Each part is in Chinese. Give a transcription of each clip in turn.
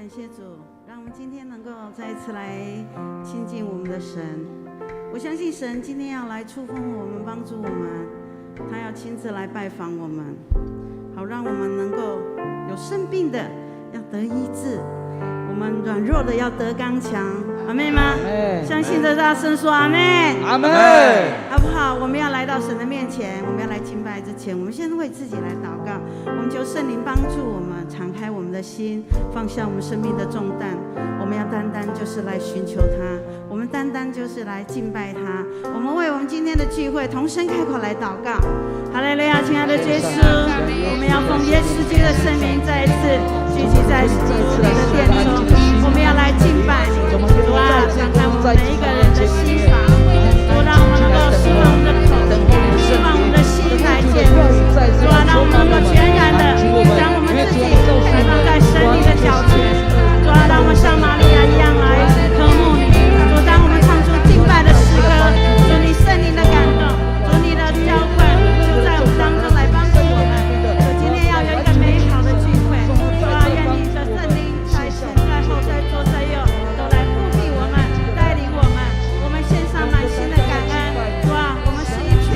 感谢主，让我们今天能够再一次来亲近我们的神。我相信神今天要来触碰我们，帮助我们，他要亲自来拜访我们，好让我们能够有生病的要得医治，我们软弱的要得刚强。阿们吗？相信的大声说阿们。阿们，好不好？我们要来到神的面前，我们要来敬拜之前，我们先为自己来祷告。我们求圣灵帮助我们，敞开我们的心，放下我们生命的重担。我们要单单就是来寻求他，我们单单就是来敬拜他。我们为我们今天的聚会同声开口来祷告。哈利路亚，亲爱的耶稣，我们要奉耶稣基督的圣名，再一次聚集在主你的殿中，我们要来敬拜你。主啊，敞开我们每一个人的心房，主让我们能够释放我们的口，释放我们的心来见主。主啊，让我们能够全然的将我们自己摆放在神你的脚前。主啊，让我们像玛利亚一样来渴慕你。主，当我们唱出敬拜的诗歌，主你圣灵的感动，主你的浇灌，就在我们当中来帮助我们。主今天要有一个美好的聚会。主啊，愿你的圣灵在前在后在左在右都来护庇我们，带领我们。我们献上满心的感恩。主啊，我们是一群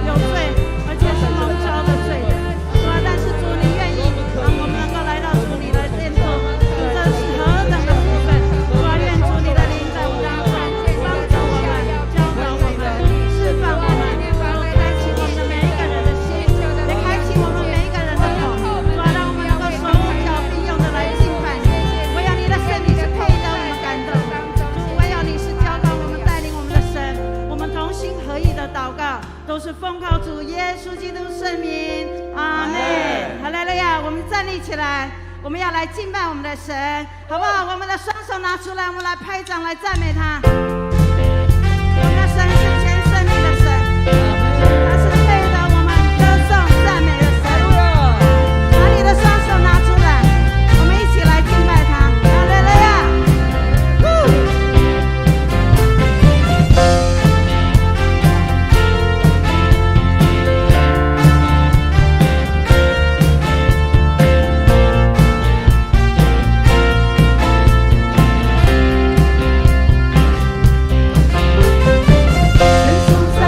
有罪而且是蒙召的罪人。主啊，但是主你愿意让我们能够来到主你的殿中，主这是何等的福分。主啊，愿主你的灵在我当中帮助我们，教导我们，释放我们，开启我们的每一个人的心，也开启我们每一个人的口。主啊，让我们能够手舞脚并用的来敬拜你。唯有你的圣灵是配得我们感动。主，唯有你是教导我们、带领我们的神。我们同心合意的祷告，都是奉靠主耶稣基督圣名。阿门。哈利路亚！我们站立起来，我们要来敬拜我们的神，好不好？我们的双手拿出来，我们来拍掌，来赞美他。我们的神是全胜利的神，他是配得我们歌颂赞美的神。把你的双手拿出来，我们一起来敬拜他。哈利路亚！在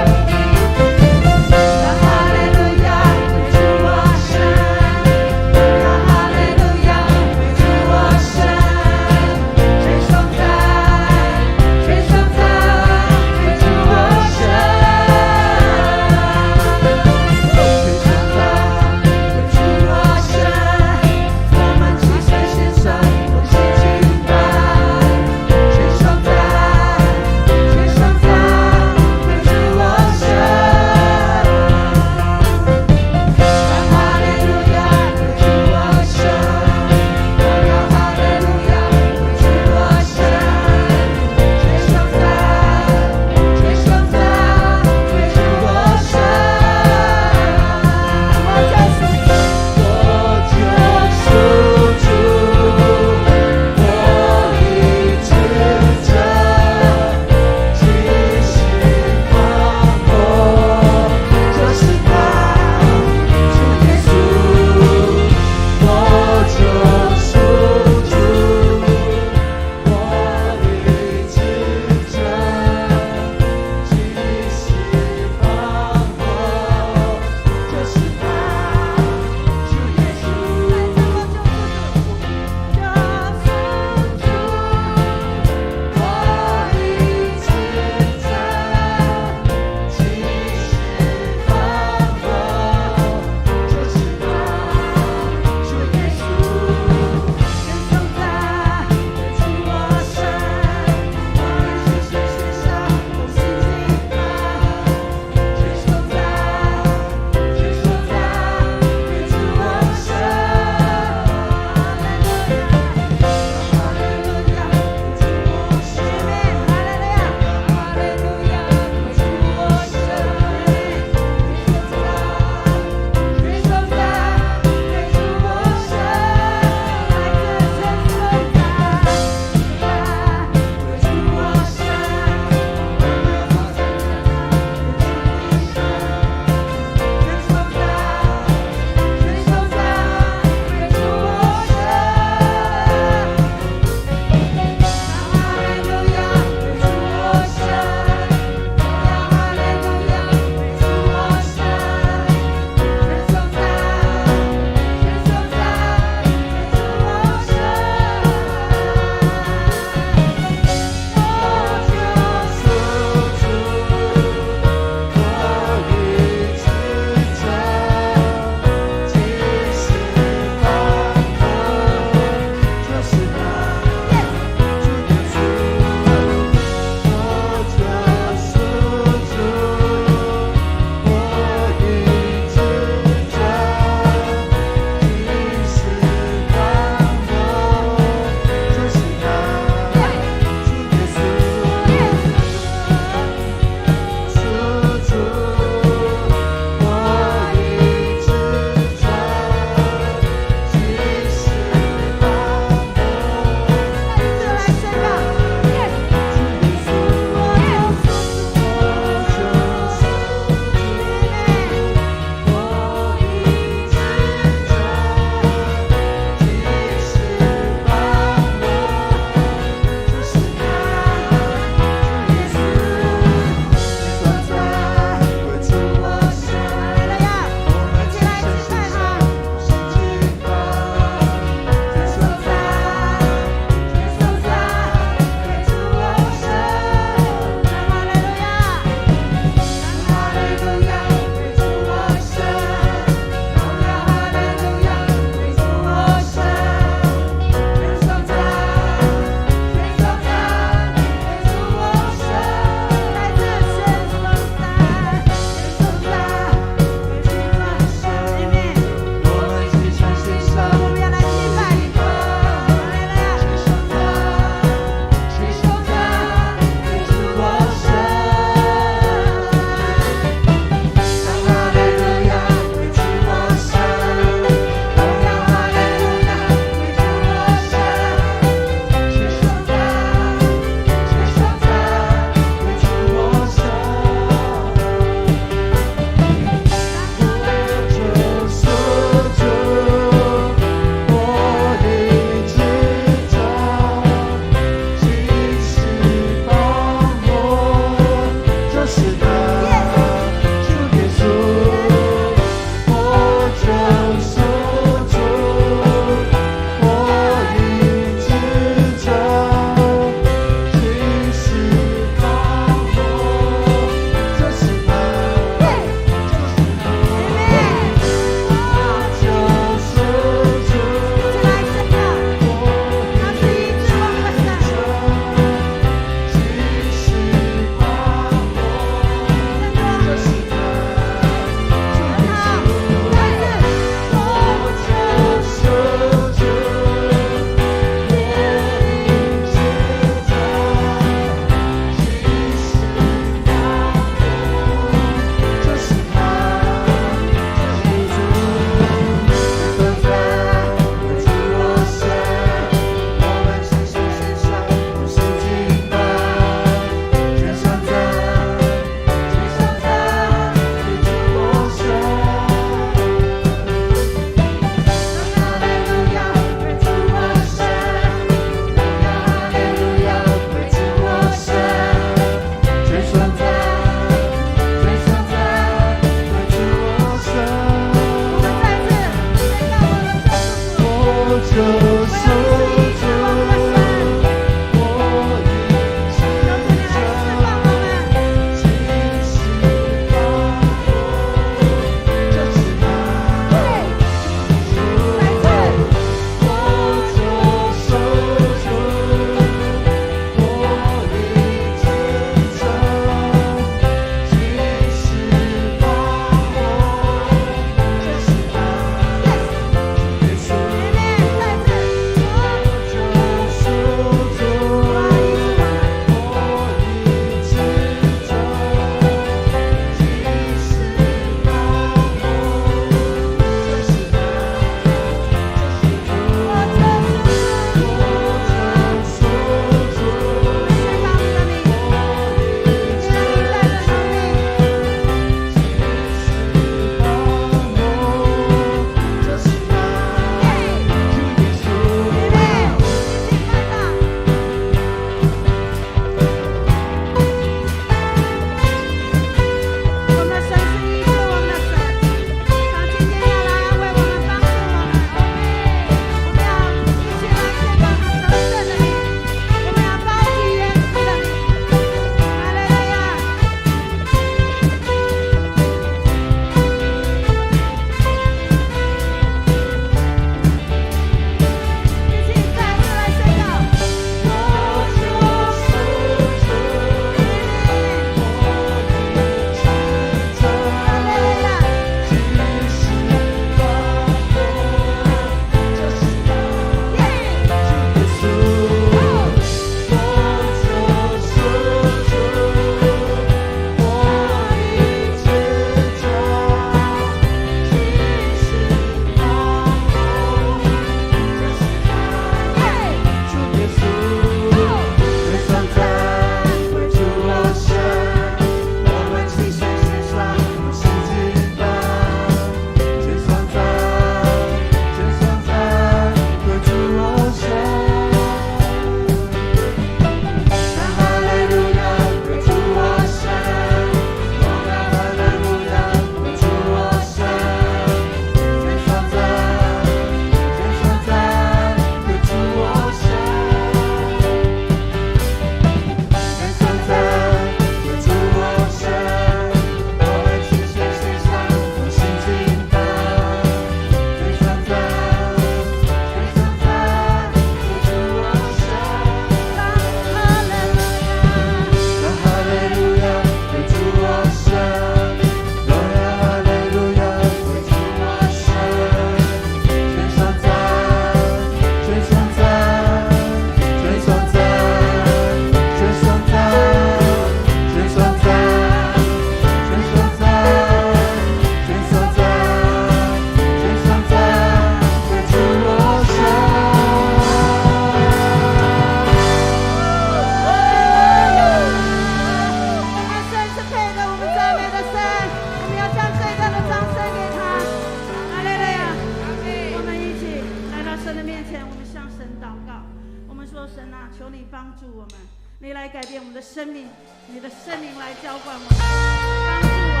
我们，你来改变我们的生命，你的圣灵来浇灌我们，帮助我们。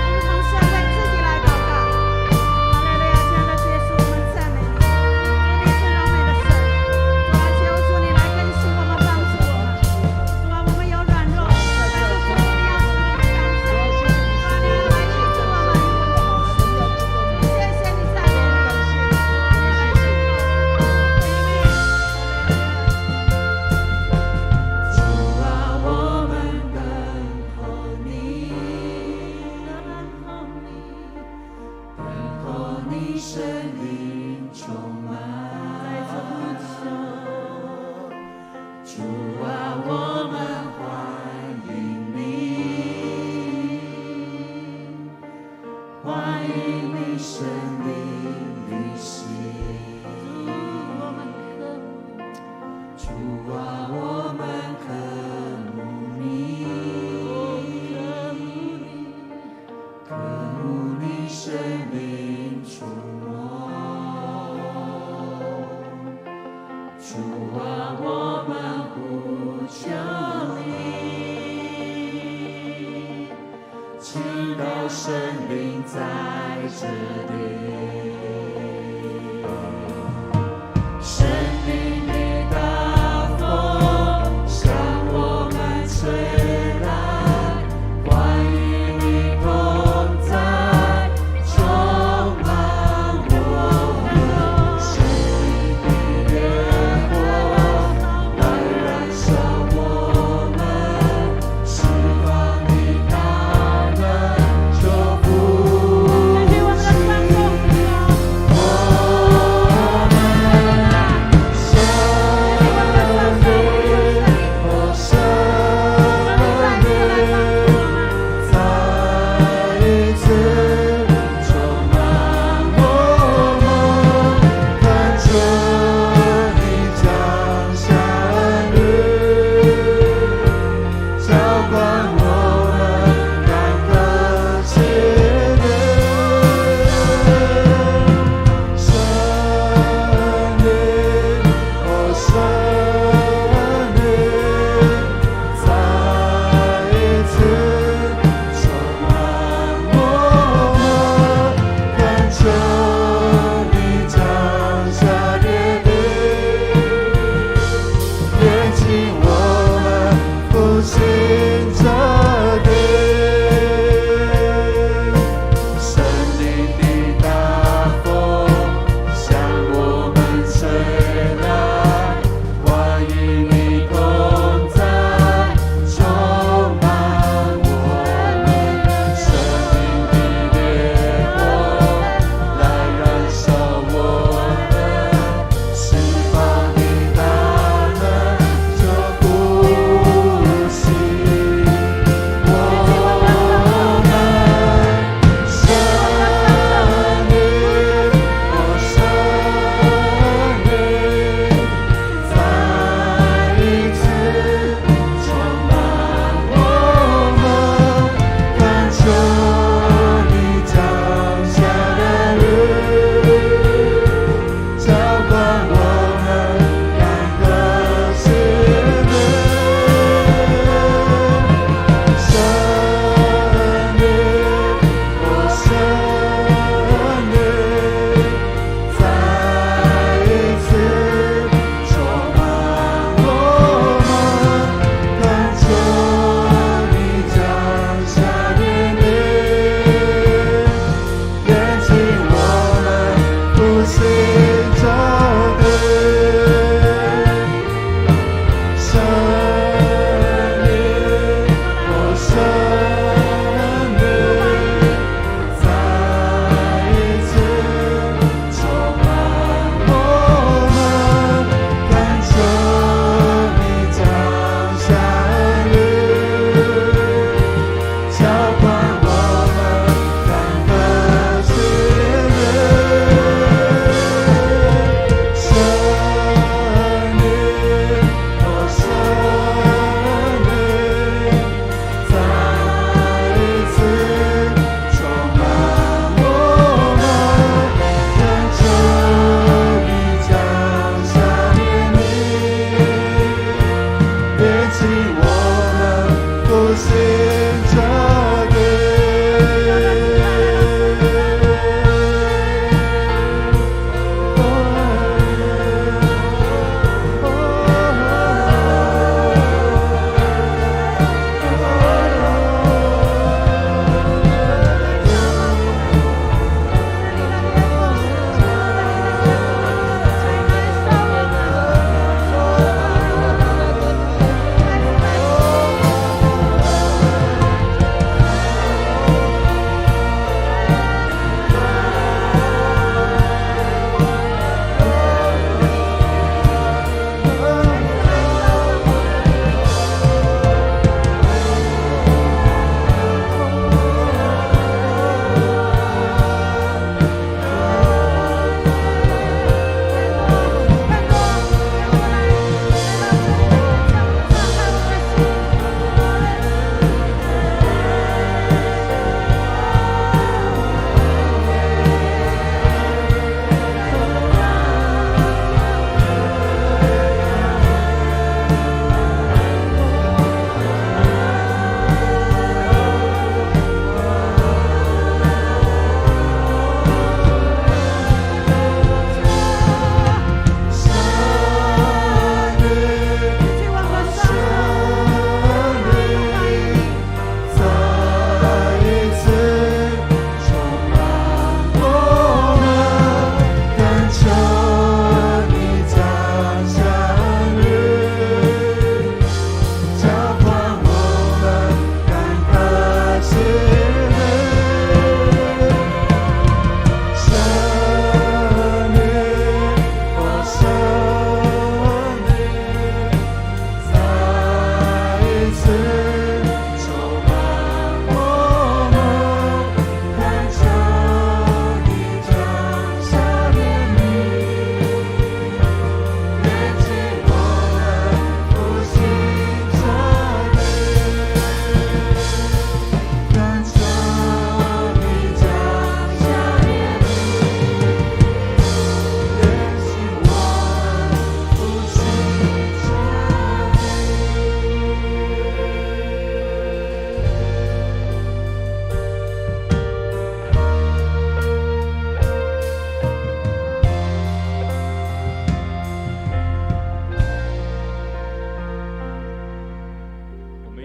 我们从神为自己来祷告。哈利路亚，亲爱的耶稣，我们赞美你，主你是荣美的神，主啊，求主你来更新我们，帮助我们。主啊，我们有软弱，但是主你要使我们刚强。主啊，你要来医治我们。谢谢你赞美你，你来祝福我们。主啊，我们等候你，等候你圣灵充满。主啊，我们欢迎你，欢迎你圣灵运行。主啊，我们渴慕你，渴慕你圣灵触摸。主啊，我们呼求你，请到圣灵在这里。圣灵你大风向我们吹来，欢迎你同在，充满我们。圣灵的烈火来燃烧我们，释放你大能，救赎感谢我们的上帝，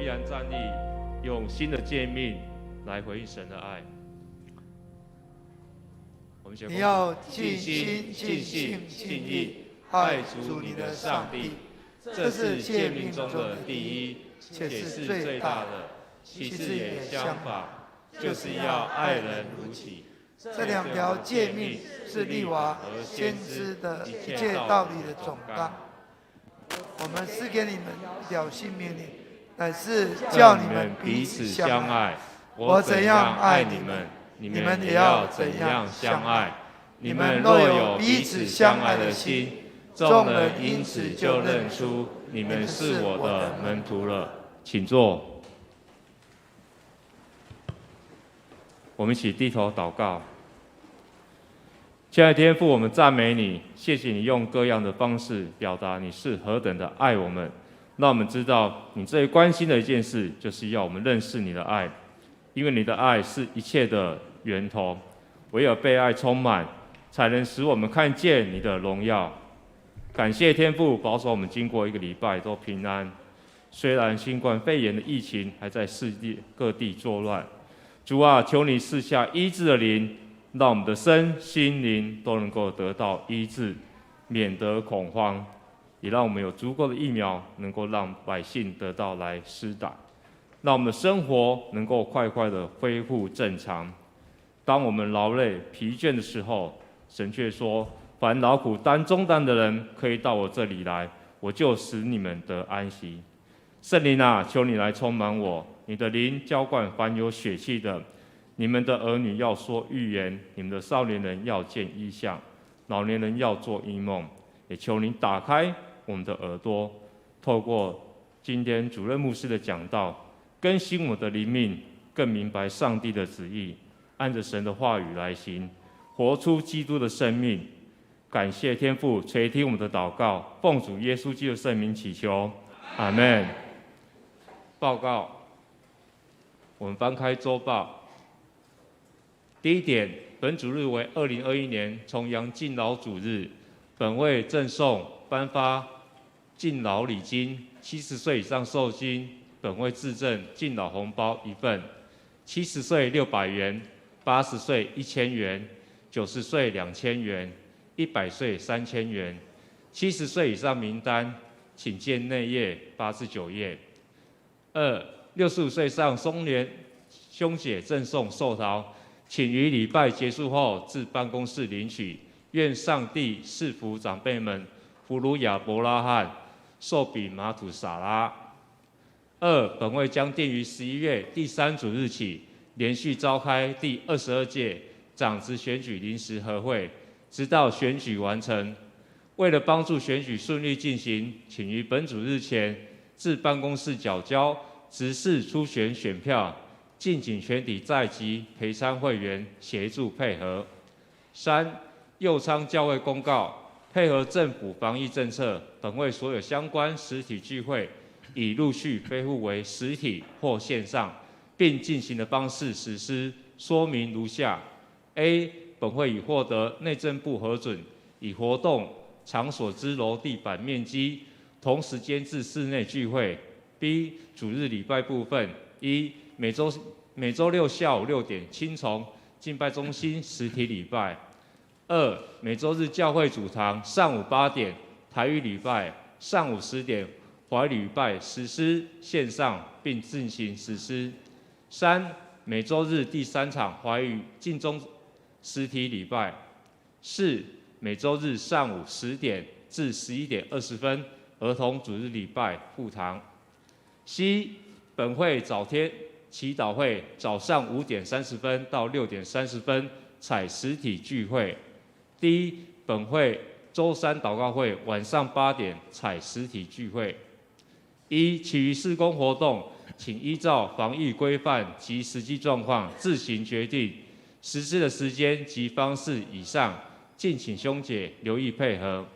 依然站立，用新的诫命来回应神的爱。我们你要尽心、尽性、尽意爱主你的上帝，这是诫命中的第一，且是最大的。其次也相仿，就是要爱人如己。这2条诫命是律法和先知的一切道理的总纲。我们赐给你们一条新命令，乃是叫你们彼此相爱。我怎样爱你们，你们也要怎样相爱。你们若有彼此相爱的心，众人因此就认出你们是我的门徒了。请坐。我们一起低头祷告。亲爱的天父，我们赞美你，谢谢你用各样的方式表达你是何等的爱我们，让我们知道你最关心的一件事，就是要我们认识你的爱，因为你的爱是一切的源头，唯有被爱充满，才能使我们看见你的荣耀。感谢天父保守我们经过1个礼拜都平安，虽然新冠肺炎的疫情还在世界各地作乱，主啊，求你赐下医治的灵，让我们的身心灵都能够得到医治，免得恐慌，也让我们有足够的疫苗，能够让百姓得到来施打，让我们的生活能够快快的恢复正常。当我们劳累疲倦的时候，神却说：凡劳苦担重担的人，可以到我这里来，我就使你们得安息。圣灵啊，求你来充满我，你的灵浇灌凡有血气的。你们的儿女要说预言，你们的少年人要见异象，老年人要做异梦。也求你打开我们的耳朵，透过今天主任牧师的讲道，更新我的灵命，更明白上帝的旨意，按着神的话语来行，活出基督的生命。感谢天父垂听我们的祷告，奉主耶稣基督的圣名祈求，阿们。报告，我们翻开周报。第一点，本主日为2021年重阳敬老主日，本会赠送颁发敬老礼金，70岁以上受金，本会致赠敬老红包1份，70岁600元，80岁1000元，90岁2000元，100岁3000元。70岁以上名单，请见内页8至9页。2、65岁上中年兄姐赠送寿桃，请于礼拜结束后至办公室领取。愿上帝赐福长辈们，福如亚伯拉罕，寿比马土撒拉。2、本会将定于11月第3主日起，连续召开第22届长职选举临时和会，直到选举完成。为了帮助选举顺利进行，请于本主日前至办公室缴交直式初选选票，敬请全体在籍陪参会员协助配合。3、右昌教会公告，配合政府防疫政策，本会所有相关实体聚会已陆续恢复为实体或线上，并进行的方式实施，说明如下：A. 本会已获得内政部核准，以活动场所之楼地板面积同时间至室内聚会。B. 主日礼拜部分：1. 每周六下午6点青崇敬拜中心实体礼拜。2. 每周日教会主堂上午8点台语礼拜，上午10点华语礼拜实施线上并进行实施。3. 每周日第3场华语敬中实体礼拜。4. 每周日上午10点至11点20分儿童主日礼拜赴堂。C. 本会早天祈祷会早上5点30分到6点30分采实体聚会。D. 本会周3祷告会晚上8点采实体聚会。其余事工活动，请依照防疫规范及实际状况自行决定实施的时间及方式。以上，敬请兄姐留意配合。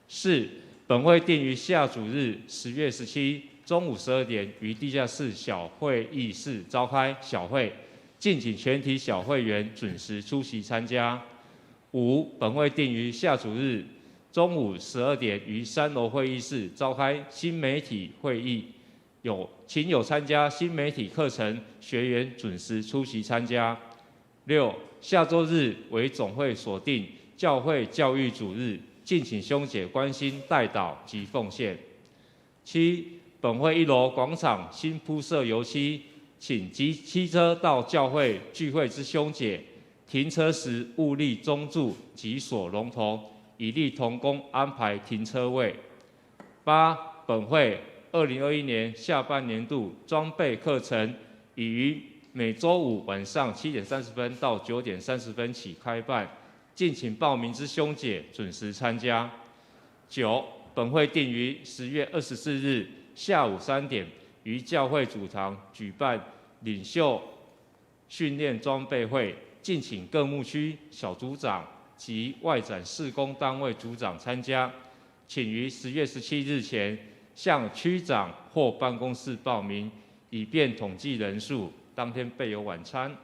4. 本会定于下主日10月17中午12点于地下室小会议室召开小会，敬请全体小会员准时出席参加。5. 本会定于下主日中午12点于3楼会议室召开新媒体会议，请有参加新媒体课程学员准时出席参加。6. 下周日为总会锁定教会教育主日，敬请兄姐关心代祷及奉献。7. 本会1楼广场新铺设油漆，请骑车到教会聚会之兄姐，停车时务立中柱及锁龙头，以利同工安排停车位。8. 本会2021年下半年度装备课程已于每周五晚上7点30分到9点30分起开办，敬请报名之兄姐准时参加。9. 本会定于10月24日下午3点于教会主堂举办领袖训练装备会，敬请各牧区小组长及外展事工单位组长参加，请于10月17日前向区长或办公室报名，以便统计人数，当天备有晚餐。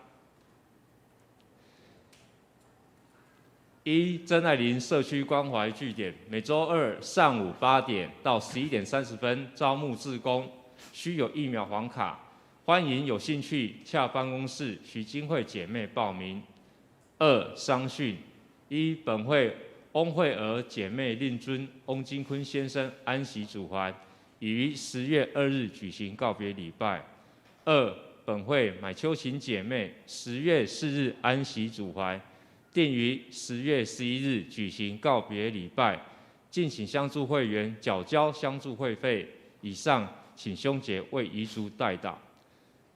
真爱林社区关怀据点，每周二上午8点到11点30分招募志工，需有疫苗黄卡，欢迎有兴趣洽办公室徐金惠姐妹报名。2. 商讯本会翁惠娥姐妹令尊翁金坤先生安息主怀，已于10月2日举行告别礼拜。2. 本会买秋琴姐妹10月4日安息主怀，定于10月11日举行告别礼拜，敬请相助会员缴交相助会费。以上，请兄姐为遗族代祷。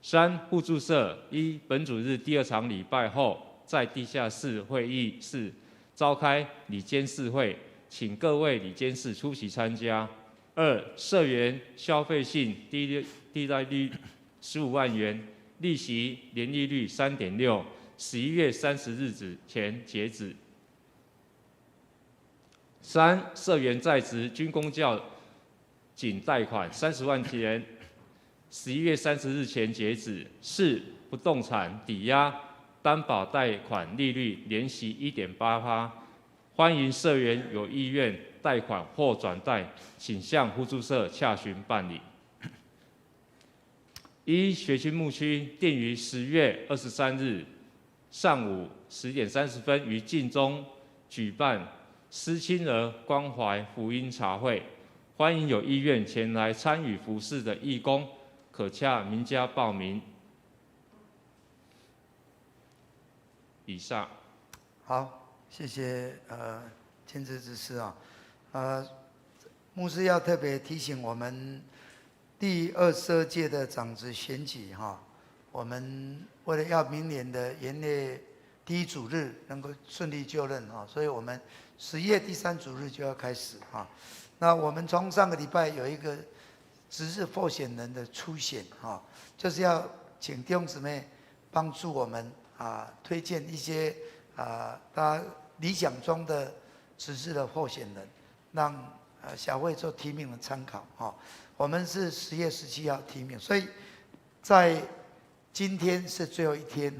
3. 互助社本主日第2场礼拜后，在地下室会议室召开理监事会，请各位理监事出席参加。2. 社员消费性低贷率15万元，利息年利率3.6%， 11月30日前截止。3. 社员在职军公教仅贷款30万元，11月30日前截止。4. 不动产抵押担保贷款利率年息1.8%， 欢迎社员有意愿贷款或转贷，请向互助社洽询办理。学区牧区定于10月23日上午10点30分于晋中举办失亲儿关怀福音茶会，欢迎有意愿前来参与服事的义工，可洽名家报名。以上。好，谢谢监制执事啊。牧师要特别提醒我们，第22届的长子选举我们为了要明年的元月第1主日能够顺利就任所以我们10月第3主日就要开始那我们从上个礼拜有一个值日候选人的初选就是要请弟兄姊妹帮助我们推荐一些大家理想中的值日的候选人，让小会做提名的参考我们是10月17号提名，所以在今天是最后一天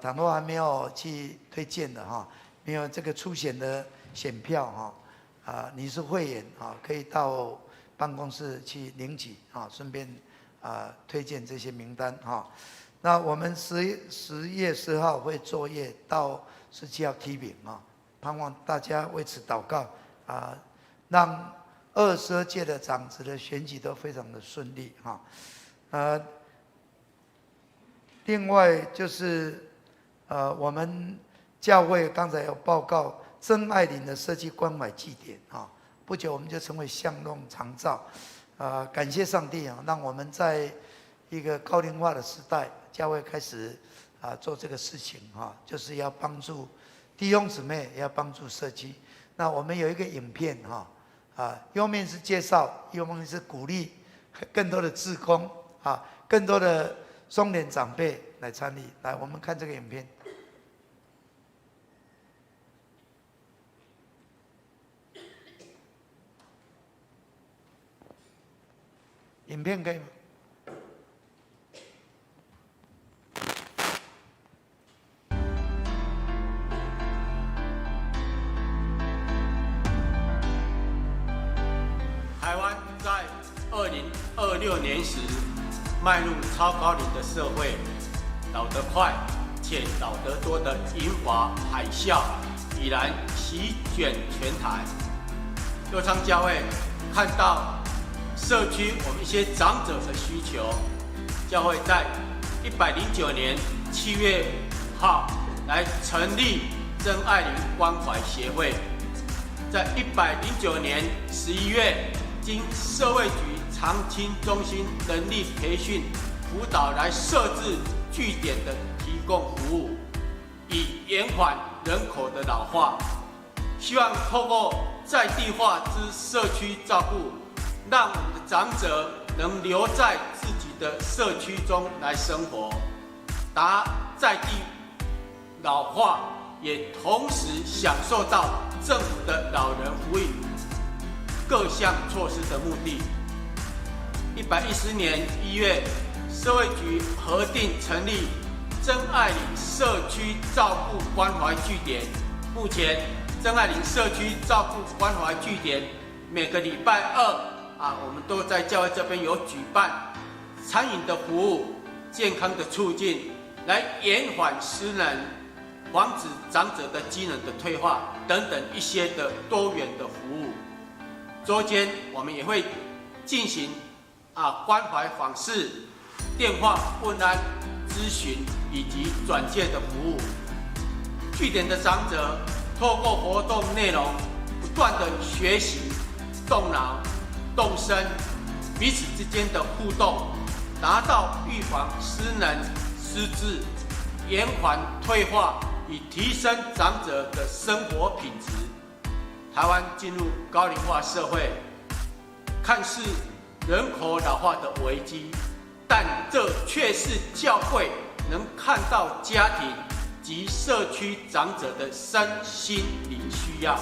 倘若还没有去推荐的没有这个初选的选票你是会员可以到办公室去领取顺便推荐这些名单那我们10月10号会作业到17号提名盼望大家为此祷告让22届的长子的选举都非常的顺利另外就是我们教会刚才有报告真爱林的设计关怀祭典不久我们就成为巷弄长照感谢上帝让我们在一个高龄化的时代，教会开始做这个事情就是要帮助弟兄姊妹，也要帮助社区。那我们有一个影片右面是介绍，右面是鼓励更多的志工更多的中年长辈来参与。来，我们看这个影片。影片可以吗？台湾在2020 2026年时，迈入超高龄的社会，老得快且老得多的银华海啸已然席卷全台。右昌教会看到社区我们一些长者的需求，教会在109年7月5号来成立真爱林关怀协会，在109年11月经社会局长青中心人力培训辅导来设置据点的提供服务，以延缓人口的老化。希望透过在地化之社区照顾，让我们的长者能留在自己的社区中来生活，达在地老化，也同时享受到政府的老人福利各项措施的目的。110年1月，社会局核定成立真爱林社区照顾关怀据点。目前，真爱林社区照顾关怀据点每个礼拜2我们都在教会这边有举办餐饮的服务、健康的促进，来延缓失能，防止长者的机能的退化等等一些的多元的服务。周间我们也会进行关怀访视、电话问安、咨询以及转介的服务。据点的长者透过活动内容，不断的学习、动脑、动身，彼此之间的互动，达到预防失能、失智、延缓退化，以提升长者的生活品质。台湾进入高龄化社会，看似人口老化的危机，但这却是教会能看到家庭及社区长者的身心灵需要，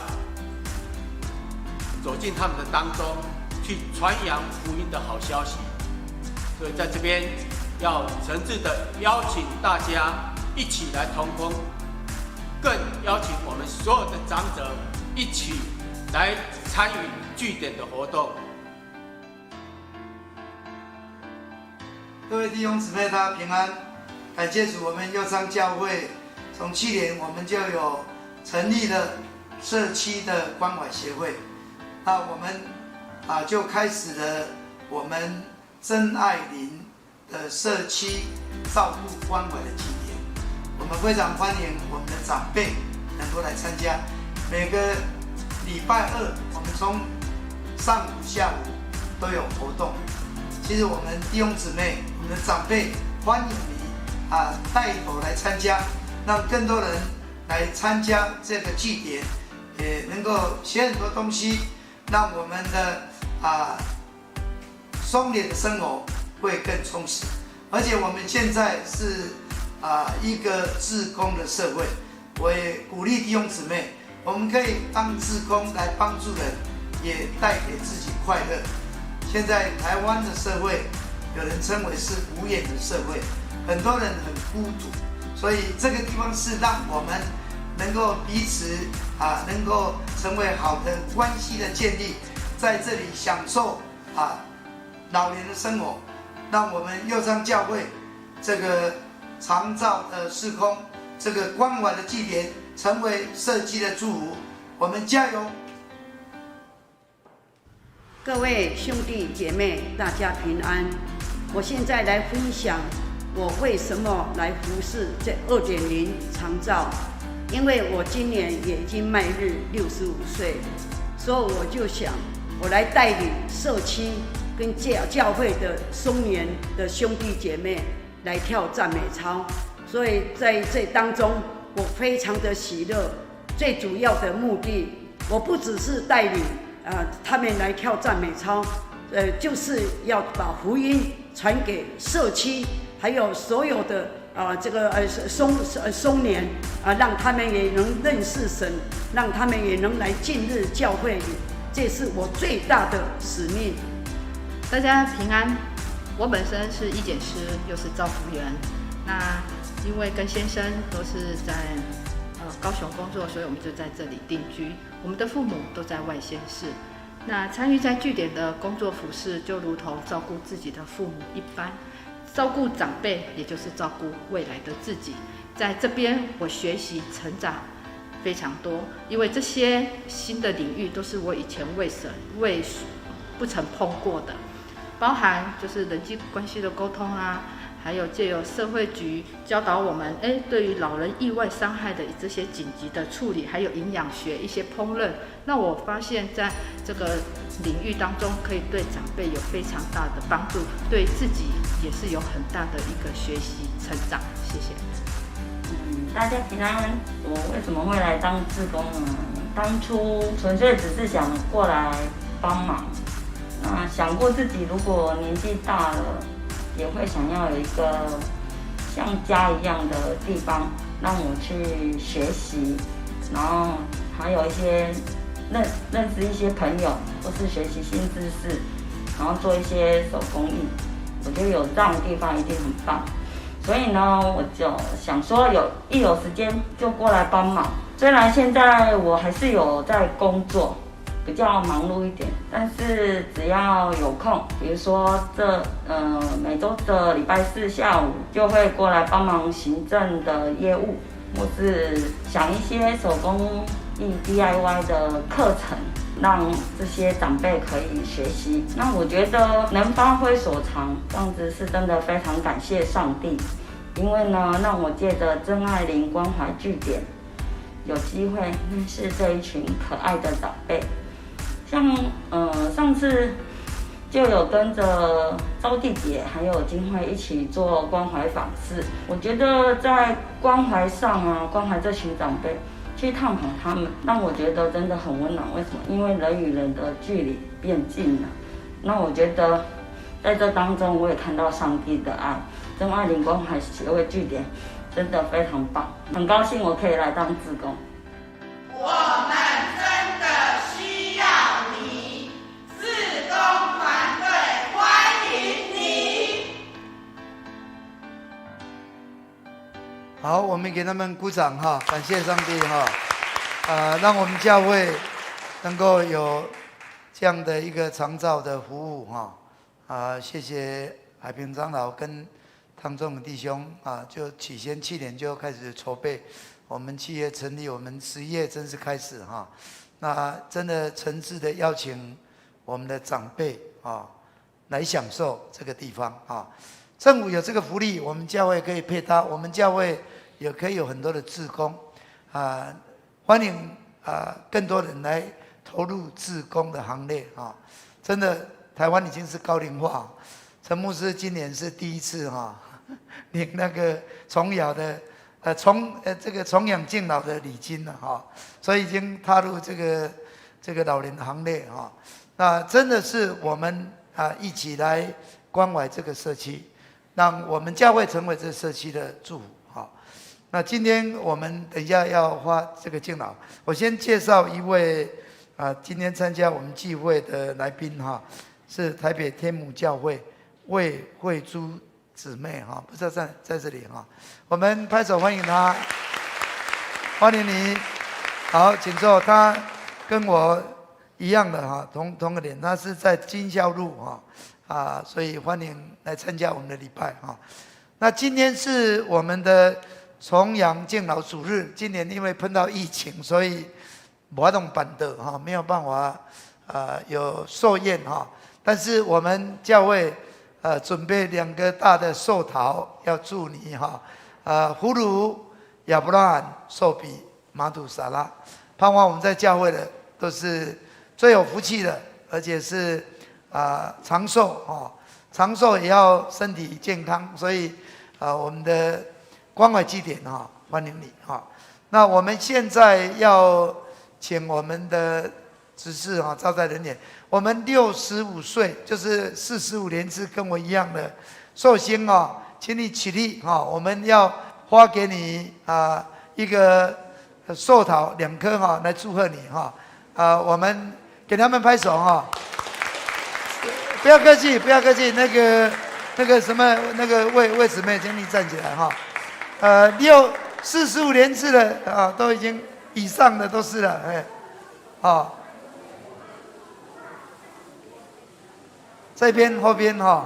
走进他们的当中，去传扬福音的好消息。所以在这边要诚挚的邀请大家一起来同工，更邀请我们所有的长者一起来参与据点的活动。各位弟兄姊妹，大家平安！感谢主，我们右昌教会从去年我们就有成立了社区的关怀协会，那我们就开始了我们真爱林的社区照顾关怀的据点。我们非常欢迎我们的长辈能够来参加。每个礼拜2，我们从上午、下午都有活动。其实我们弟兄姊妹、我们的长辈欢迎你带头来参加，让更多人来参加这个据点，也能够学很多东西，让我们的松联的生活会更充实。而且我们现在是一个志工的社会，我也鼓励弟兄姊妹，我们可以当志工来帮助人，也带给自己快乐。现在台湾的社会，有人称为是无眼的社会，很多人很孤独，所以这个地方是让我们能够彼此能够成为好的关系的建立，在这里享受老年的生活，让我们右昌教会这个长照的事工，这个关怀的据点，成为社区的祝福。我们加油！各位兄弟姐妹，大家平安。我现在来分享我为什么来服侍这2.0长照，因为我今年也已经迈入65岁，所以我就想，我来带领社区跟教会的松年的兄弟姐妹来跳赞美操，所以在这当中，我非常的喜乐。最主要的目的，我不只是带领他们来跳赞美操，就是要把福音传给社区，还有所有的这个松年让他们也能认识神，让他们也能来进入教会里，这是我最大的使命。大家平安，我本身是医检师，又是照服员。那因为跟先生都是在高雄工作，所以我们就在这里定居。我们的父母都在外县市。那参与在据点的工作服事，就如同照顾自己的父母一般，照顾长辈，也就是照顾未来的自己。在这边，我学习成长非常多，因为这些新的领域都是我以前不曾碰过的，包含就是人际关系的沟通啊，还有借由社会局教导我们，对于老人意外伤害的这些紧急的处理，还有营养学一些烹饪，那我发现在这个领域当中，可以对长辈有非常大的帮助，对自己也是有很大的一个学习成长。谢谢。大家平安。我为什么会来当志工呢？当初纯粹只是想过来帮忙。那想过自己如果年纪大了，也会想要有一个像家一样的地方让我去学习，然后还有一些认识一些朋友，或是学习新知识，然后做一些手工艺。我觉得有这样的地方一定很棒。所以呢，我就想说有时间就过来帮忙。虽然现在我还是有在工作，比较忙碌一点，但是只要有空，比如说每周的礼拜四下午就会过来帮忙行政的业务，或是想一些手工艺 DIY 的课程，让这些长辈可以学习。那我觉得能发挥所长，这样子是真的非常感谢上帝，因为呢，让我借着真爱林关怀据点，有机会认识这一群可爱的长辈。像上次就有跟着招娣姐还有金慧一起做关怀访视，我觉得在关怀上啊，关怀这群长辈，去探访他们，让我觉得真的很温暖。为什么？因为人与人的距离变近了。那我觉得在这当中，我也看到上帝的爱。真爱林关怀协会据点真的非常棒，很高兴我可以来当志工。我们真的需要你，志工团队欢迎你。好，我们给他们鼓掌哈，感谢上帝哈，让我们教会能够有这样的一个长照的服务哈，谢谢海平长老跟汤仲弟兄就起先去年就开始筹备，我们企业成立，我们11月正式开始哈。那真的诚挚的邀请我们的长辈来享受这个地方政府有这个福利，我们教会可以配搭，我们教会也可以有很多的志工欢迎更多人来投入志工的行列真的，台湾已经是高龄化，陈牧师今年是第一次领那个崇雅的这个崇养敬老的礼金了所以已经踏入这个老人的行列那真的是我们一起来关怀这个社区，让我们教会成为这社区的祝福那今天我们等一下要发这个敬老，我先介绍一位今天参加我们聚会的来宾是台北天母教会魏慧珠姊妹不知道在这里我们拍手欢迎她，欢迎你。好，请坐。她跟我一样的同个脸，她是在金孝路所以欢迎来参加我们的礼拜那今天是我们的重阳敬老主日，今年因为碰到疫情，所以没法办的没有办法有寿宴但是我们教会准备2个大的寿桃，要祝你葫芦、亚伯拉罕、寿比、马土撒拉，盼望我们在教会的都是最有福气的，而且是长寿长寿也要身体健康，所以我们的关怀据点欢迎你那我们现在要请我们的执事招待人员，我们65岁，就是45年次跟我一样的寿星请你起立我们要发给你一个寿桃2颗来祝贺你我们给他们拍手不要客气，不要客气，那个什么那个魏姊妹，请你站起来45年次的都已经以上的都是了这边后边哈。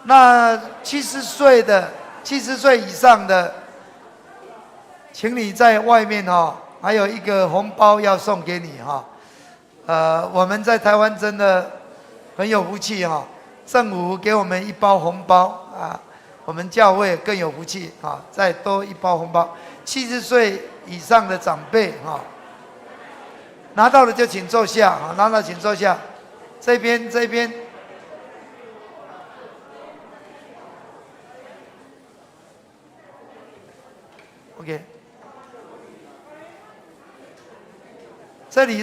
那70岁以上的，请你在外面哈，还有一个红包要送给你哈。我们在台湾真的很有福气哈，政府给我们1包红包啊，我们教会更有福气啊，再多1包红包。70岁以上的长辈哈，拿到了就请坐下啊，拿到请坐下。这边。OK， 这里，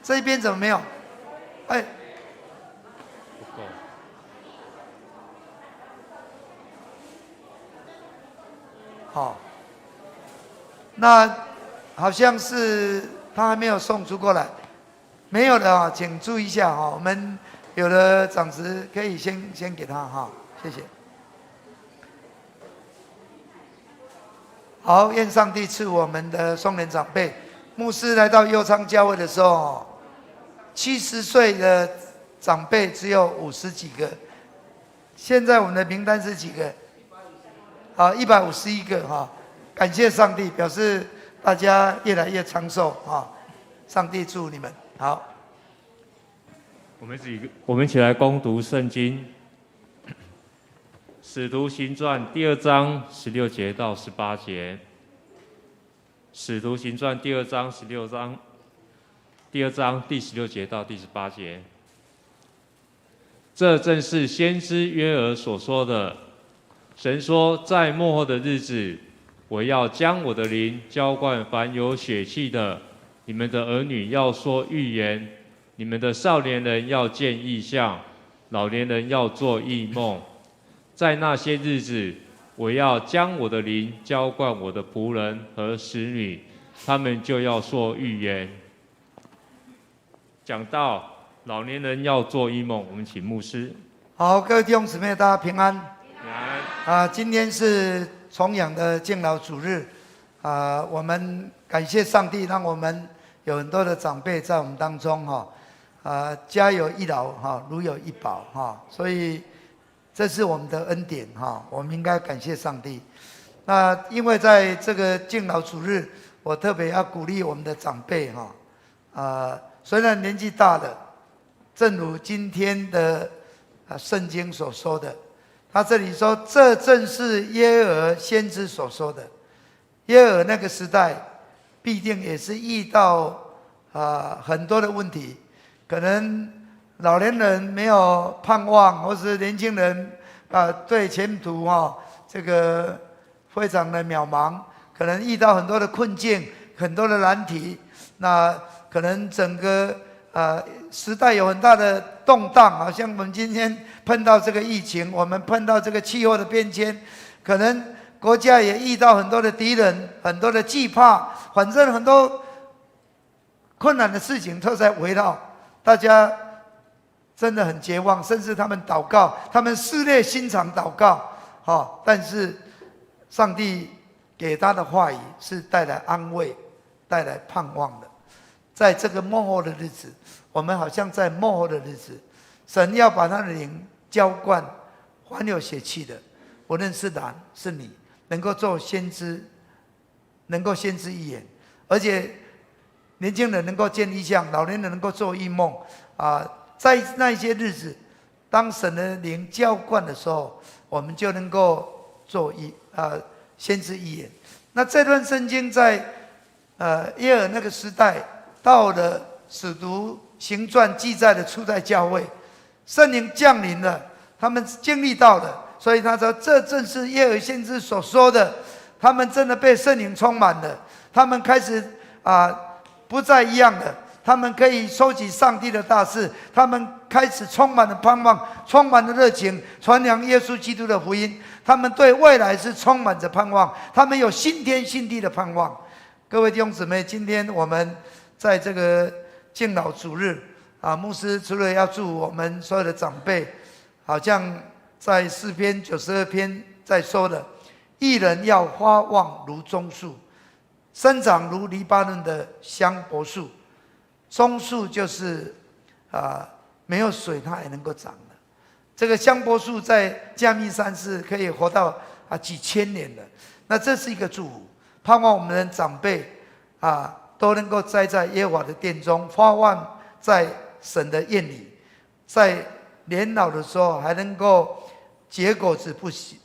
这边怎么没有？哎，不够。好，那好像是他还没有送出过来，没有的啊，请注意一下哈。我们有的长子可以先给他哈，谢谢。好，愿上帝赐我们的松年长辈。牧师来到右昌教会的时候，70岁的长辈只有50几个，现在我们的名单是几个？啊，151个哈。感谢上帝，表示大家越来越长寿啊！上帝祝你们好。我们一起来攻读圣经。使徒行传第2章16节到18节。使徒行传第2章第16节到第18节。这正是先知约珥所说的。神说，在末后的日子，我要将我的灵浇灌凡有血气的，你们的儿女要说预言，你们的少年人要见异象，老年人要做异梦。在那些日子，我要将我的灵浇灌我的仆人和使女，他们就要说预言。讲到老年人要做异梦，我们请牧师。好，各位弟兄姊妹，大家平安。平安。今天是重阳的敬老主日，我们感谢上帝，让我们有很多的长辈在我们当中哈，家有一老哈，如有一宝哈，所以这是我们的恩典哈，我们应该感谢上帝。那因为在这个敬老主日，我特别要鼓励我们的长辈哈，虽然年纪大了，正如今天的圣经所说的。他这里说，这正是耶珥先知所说的。耶珥那个时代，必定也是遇到很多的问题，可能老年人没有盼望，或是年轻人对前途这个非常的渺茫，可能遇到很多的困境，很多的难题。那可能整个时代有很大的动荡，好像我们今天碰到这个疫情，我们碰到这个气候的变迁，可能国家也遇到很多的敌人，很多的惧怕，反正很多困难的事情都在围绕，大家真的很绝望，甚至他们祷告，他们撕裂心肠祷告，但是上帝给他的话语是带来安慰，带来盼望的。在这个末后的日子，我们好像在末后的日子，神要把他的灵浇灌凡有血气的，无论是男是女，能够做先知，能够先知预言，而且年轻人能够见异象，老年人能够做异梦在那些日子，当神的灵浇灌的时候，我们就能够做先知预言。那这段圣经在耶珥那个时代，到了使徒行传记载的初代教会，圣灵降临了，他们经历到了，所以他说这正是耶珥先知所说的，他们真的被圣灵充满了，他们开始不再一样了，他们可以收集上帝的大事，他们开始充满了盼望，充满了热情，传扬耶稣基督的福音，他们对未来是充满着盼望，他们有新天新地的盼望。各位弟兄姊妹，今天我们在这个敬老主日牧师除了要祝我们所有的长辈，好像在诗篇92篇在说的，义人要发望如棕树，生长如黎巴嫩的香柏树，松树就是没有水它也能够长的。这个香柏树在嘉密山是可以活到几千年的。那这是一个祝福，盼望我们的长辈都能够栽在耶和华的殿中，发望在神的院里，在年老的时候还能够结果子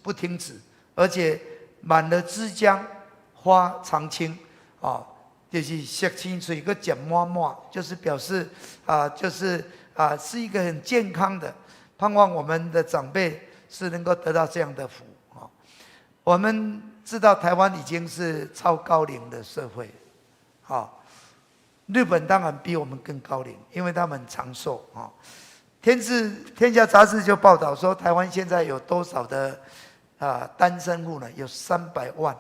不停止，而且满了枝浆，花常青就是色青水个讲满满，就是表示是一个很健康的。盼望我们的长辈是能够得到这样的福我们知道台湾已经是超高龄的社会，日本当然比我们更高龄，因为他们长寿天下杂志就报道说，台湾现在有多少的单身户呢？有300万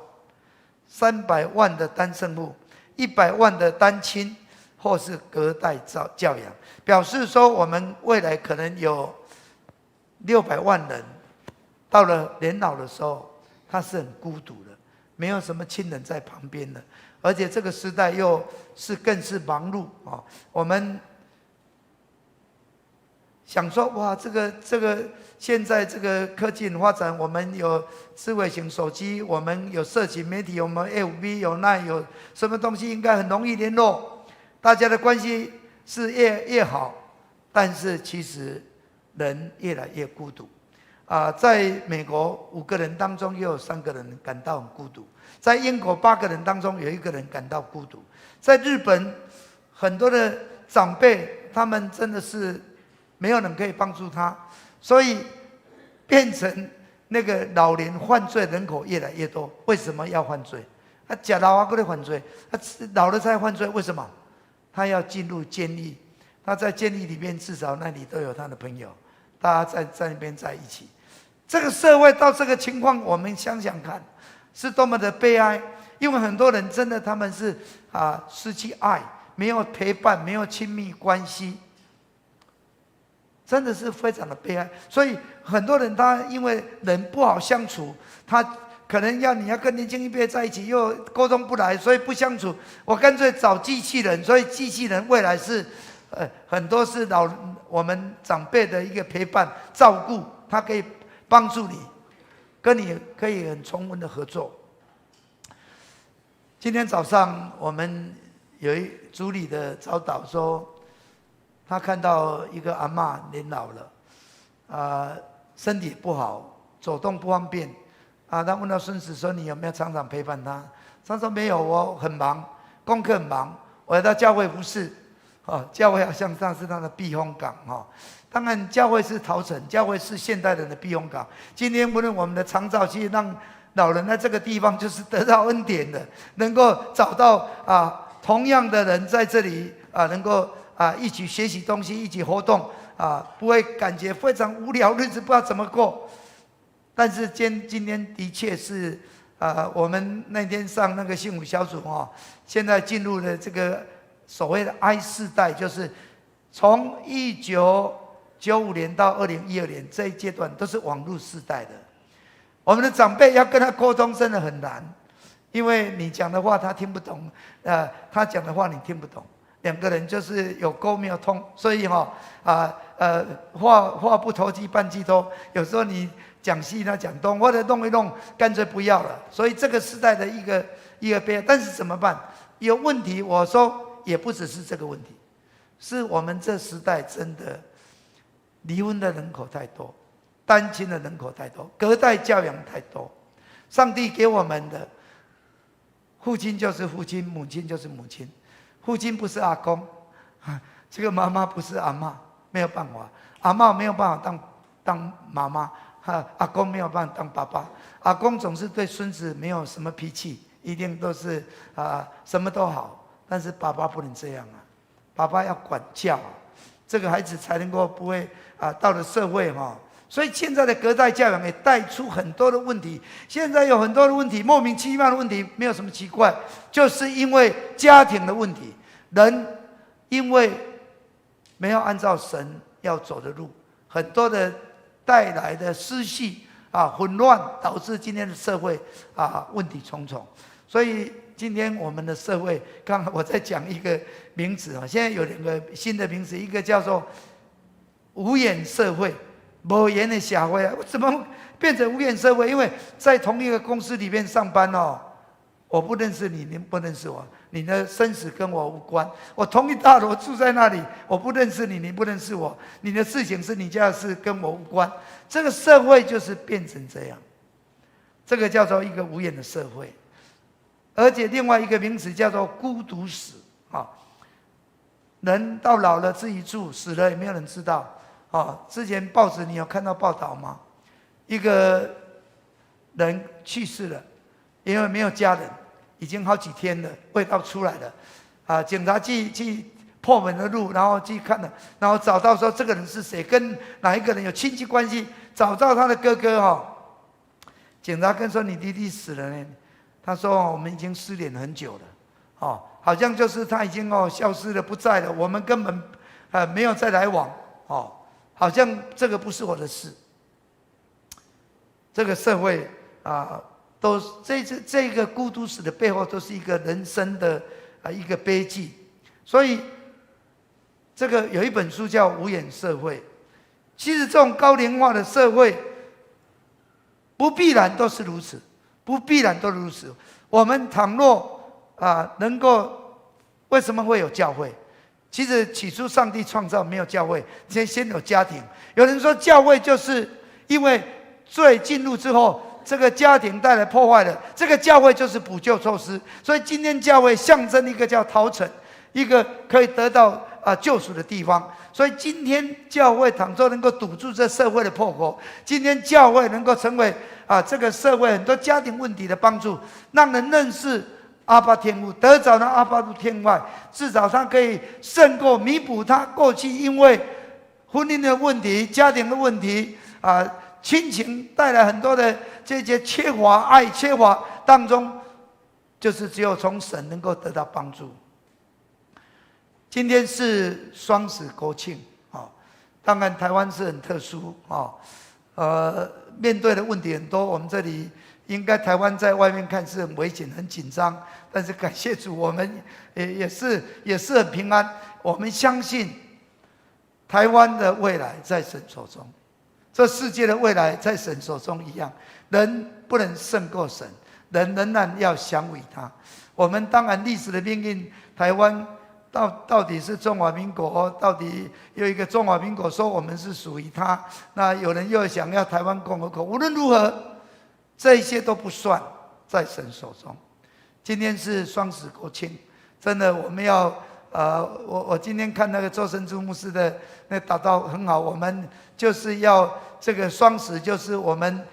，300万的单身户，100万的单亲或是隔代教养，表示说我们未来可能有600万人到了年老的时候，他是很孤独的，没有什么亲人在旁边的，而且这个时代又是更是忙碌我们想说哇，这个现在这个科技发展，我们有智慧型手机，我们有社群媒体，我们 FB 有Line，有什么东西应该很容易联络，大家的关系是越好，但是其实人越来越孤独在美国5个人当中又有3个人感到很孤独，在英国8个人当中有1个人感到孤独，在日本很多的长辈他们真的是没有人可以帮助他，所以变成那个老年犯罪人口越来越多。为什么要犯罪？吃老还在犯罪，老了才犯罪，为什么？他要进入监狱，他在监狱里面至少那里都有他的朋友，大家在那边在一起。这个社会到这个情况，我们想想看，是多么的悲哀。因为很多人真的他们是失去爱，没有陪伴，没有亲密关系，真的是非常的悲哀。所以很多人他因为人不好相处，他可能你要跟年轻一辈在一起，又沟通不来，所以不相处。我干脆找机器人，所以机器人未来是很多是我们长辈的一个陪伴照顾，他可以帮助你，跟你可以很充分的合作。今天早上我们有一组里的早祷说，他看到一个阿嬷年老了，身体不好，走动不方便他问到孙子说：“你有没有常常陪伴他？”他说：“没有，我很忙，功课很忙，我要到教会服侍。教会好像是他的避风港当然，教会是陶城，教会是现代人的避风港。今天无论我们的长照，其实让老人在这个地方就是得到恩典的，能够找到同样的人在这里能够一起学习东西，一起活动不会感觉非常无聊，日子不知道怎么过。但是今天的确是我们那天上那个幸福小组现在进入了这个所谓的 I 世代，就是从1995年到2012年这一阶段都是网络世代的。我们的长辈要跟他沟通真的很难，因为你讲的话他听不懂，他讲的话你听不懂，两个人就是有沟没有通，所以话不投机半句多，有时候你讲西他讲东，或者弄一弄干脆不要了。所以这个时代的一个悲哀，但是怎么办？有问题，我说也不只是这个问题，是我们这时代真的离婚的人口太多，单亲的人口太多，隔代教养太多。上帝给我们的父亲就是父亲，母亲就是母亲。父亲不是阿公，这个妈妈不是阿嬷，没有办法。阿嬷没有办法当妈妈，阿公没有办法当爸爸。阿公总是对孙子没有什么脾气，一定都是什么都好。但是爸爸不能这样爸爸要管教这个孩子才能够不会到了社会所以现在的隔代教养也带出很多的问题。现在有很多的问题，莫名其妙的问题，没有什么奇怪，就是因为家庭的问题。人因为没有按照神要走的路，很多的带来的失序混乱，导致今天的社会问题重重。所以今天我们的社会，刚刚我在讲一个名词啊，现在有2个新的名词，一个叫做无眼社会，无眼的社会啊，怎么变成无眼社会？因为在同一个公司里面上班哦，我不认识你，你不认识我，你的生死跟我无关。我同一大楼住在那里，我不认识你，你不认识我，你的事情是你家的事，跟我无关。这个社会就是变成这样，这个叫做一个无眼的社会。而且另外一个名词叫做孤独死啊，人到老了自己住，死了也没有人知道啊。之前报纸你有看到报道吗？一个人去世了，因为没有家人，已经好几天了，味道出来了啊。警察去破门而入，然后去看了，然后找到说这个人是谁，跟哪一个人有亲戚关系，找到他的哥哥哈。警察跟说你弟弟死了呢。他说：“我们已经失联很久了，哦，好像就是他已经消失了，不在了，我们根本没有再来往，哦，好像这个不是我的事。这个社会啊，都这个孤独死的背后，都是一个人生的一个悲剧。所以，这个有一本书叫《无眼社会》。其实这种高龄化的社会，不必然都是如此。”不必然都如此。我们倘若能够，为什么会有教会？其实起初上帝创造没有教会，先有家庭。有人说教会就是因为罪进入之后，这个家庭带来破坏了，这个教会就是补救措施。所以今天教会象征一个叫逃城，一个可以得到救赎的地方。所以今天教会倘若能够堵住这社会的破口，今天教会能够成为这个社会很多家庭问题的帮助，让人认识阿爸天父，得着那阿爸的天外，至少他可以胜过弥补他过去因为婚姻的问题、家庭的问题亲情带来很多的这些缺乏爱、缺乏当中，就是只有从神能够得到帮助。今天是双十国庆当然台湾是很特殊面对的问题很多，我们这里应该台湾在外面看是很危险、很紧张，但是感谢主，我们也是很平安。我们相信台湾的未来在神手中，这世界的未来在神手中一样。人不能胜过神，人仍然要降服他。我们当然历史的命运，台湾到底是中华民国，到底有一个中华民国说我们是属于他，那有人又想要台湾共和国。无论如何，这一些都不算，在神手中。今天是双十国庆，真的我们要我今天看那个周生珠牧师的那祷告很好，我们就是要这个双十，就是我们